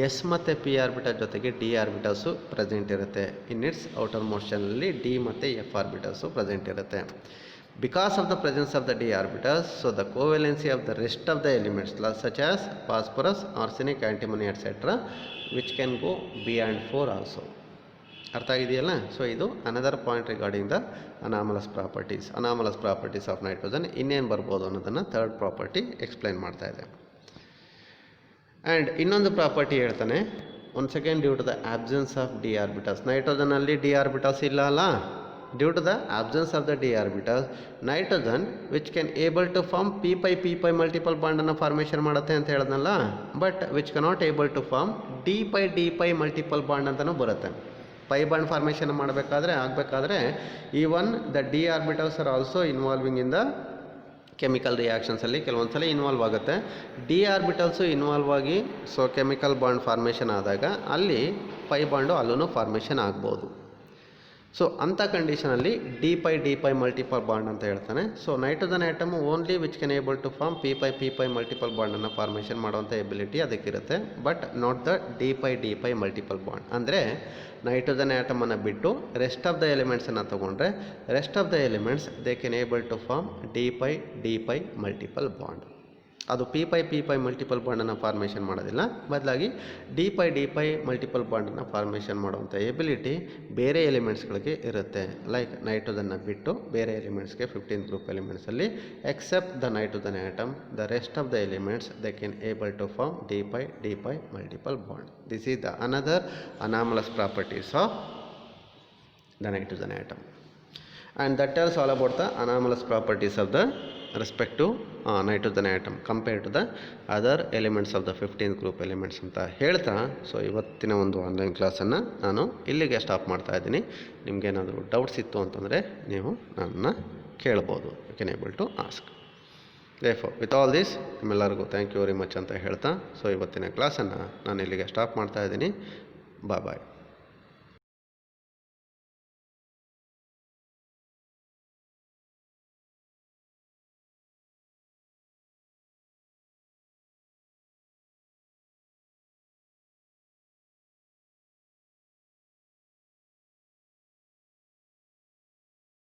ಎಸ್ ಮತ್ತು ಪಿ ಆರ್ಬಿಟಲ್ ಜೊತೆಗೆ ಡಿ ಆರ್ಬಿಟಲ್ಸು ಪ್ರೆಸೆಂಟ್ ಇರುತ್ತೆ. ಇನ್ ಇಟ್ಸ್ ಔಟರ್ ಮೋಷನಲ್ಲಿ ಡಿ ಮತ್ತು ಎಫ್ ಆರ್ಬಿಟಲ್ಸು ಪ್ರೆಸೆಂಟ್ ಇರುತ್ತೆ. Because of the presence of the d orbitals, so the covalency of the rest of the elements such as phosphorus, arsenic, antimony etcetera which can go beyond 4 also. ಅರ್ಥ ಆಗಿದೆಯಲ್ಲ? So ಇದು another point regarding the anomalous properties of nitrogen. ಇನ್ನೇನು ಬರ್ಬೋದು ಅನ್ನೋದನ್ನು third property explain ಮಾಡ್ತಾ ಇದೆ. And ಇನ್ನೊಂದು property ಹೇಳ್ತಾನೆ, once again due to the absence of d orbitals. ನೈಟ್ರೋಜನಲ್ಲಿ ಡಿ ಆರ್ಬಿಟಲ್ಸ್ ಇಲ್ಲ ಅಲ್ಲ. Due to the absence of the d orbitals, nitrogen which can able to form p5 multiple ಬಾಂಡನ್ನು formation ಮಾಡುತ್ತೆ ಅಂತ ಹೇಳಿದ್ನಲ್ಲ. But which cannot able to form d5 multiple bond ಅಂತಲೂ ಬರುತ್ತೆ. Pi bond formation ಆಗಬೇಕಾದ್ರೆ even the d orbitals are also involving in the chemical ರಿಯಾಕ್ಷನ್ಸಲ್ಲಿ ಕೆಲವೊಂದು ಸಲ ಇನ್ವಾಲ್ವ್ ಆಗುತ್ತೆ. ಡಿ ಆರ್ಬಿಟಲ್ಸು ಇನ್ವಾಲ್ವ್ ಆಗಿ ಸೊ ಕೆಮಿಕಲ್ ಬಾಂಡ್ ಫಾರ್ಮೇಷನ್ ಆದಾಗ ಅಲ್ಲಿ ಪೈ ಬಾಂಡು ಅಲ್ಲೂ ಫಾರ್ಮೇಷನ್ ಆಗ್ಬೋದು. ಸೊ ಅಂಥ ಕಂಡೀಷನಲ್ಲಿ d5 ಮಲ್ಟಿಪಲ್ ಬಾಂಡ್ ಅಂತ ಹೇಳ್ತಾನೆ. So nitrogen atom only which can able to form p5 multiple ಬಾಂಡನ್ನು ಫಾರ್ಮೇಷನ್ ಮಾಡುವಂಥ ಎಬಿಲಿಟಿ ಅದಕ್ಕಿರುತ್ತೆ. But not the d5 multiple bond. ಅಂದರೆ ನೈಟ್ರೋಜನ್ ಆ್ಯಟಮನ್ನು ಬಿಟ್ಟು ರೆಸ್ಟ್ ಆಫ್ ದ ಎಲಿಮೆಂಟ್ಸನ್ನು ತೊಗೊಂಡ್ರೆ rest of the elements they can able to form d5 multiple bond. ಅದು p5 multiple ಬಾಂಡನ್ನು ಫಾರ್ಮೇಷನ್ ಮಾಡೋದಿಲ್ಲ, ಬದಲಾಗಿ d5 ಮಲ್ಟಿಪಲ್ ಬಾಂಡನ್ನು ಫಾರ್ಮೇಷನ್ ಮಾಡುವಂಥ ಎಬಿಲಿಟಿ ಬೇರೆ ಎಲಿಮೆಂಟ್ಸ್ಗಳಿಗೆ ಇರುತ್ತೆ. ಲೈಕ್ ನೈಟ್ರೋಜನ್ನ ಬಿಟ್ಟು ಬೇರೆ ಎಲಿಮೆಂಟ್ಸ್ಗೆ 15 ಗ್ರೂಪ್ ಎಲಿಮೆಂಟ್ಸಲ್ಲಿ except the nitrogen atom, the rest of the elements they can able to form d5 multiple bond. This is the another anomalous properties of the nitrogen atom. And that tells all about the anomalous properties of the respect to nitrogen atom compared to the other elements of the 15th group elements ಅಂತ ಹೇಳ್ತಾ, so ಇವತ್ತಿನ ಒಂದು online ಕ್ಲಾಸನ್ನು ನಾನು ಇಲ್ಲಿಗೆ stop ಮಾಡ್ತಾ ಇದ್ದೀನಿ. ನಿಮಗೇನಾದರೂ doubts ಇತ್ತು ಅಂತಂದರೆ ನೀವು ನನ್ನನ್ನು ಕೇಳ್ಬೋದು. You can able to ask. Therefore with all this ನಿಮ್ಮೆಲ್ಲರಿಗೂ ಥ್ಯಾಂಕ್ ಯು ವೆರಿ ಮಚ್ ಅಂತ ಹೇಳ್ತಾ, ಸೊ ಇವತ್ತಿನ ಕ್ಲಾಸನ್ನು ನಾನು ಇಲ್ಲಿಗೆ ಸ್ಟಾಪ್ ಮಾಡ್ತಾ ಇದ್ದೀನಿ. ಬಾಯ್.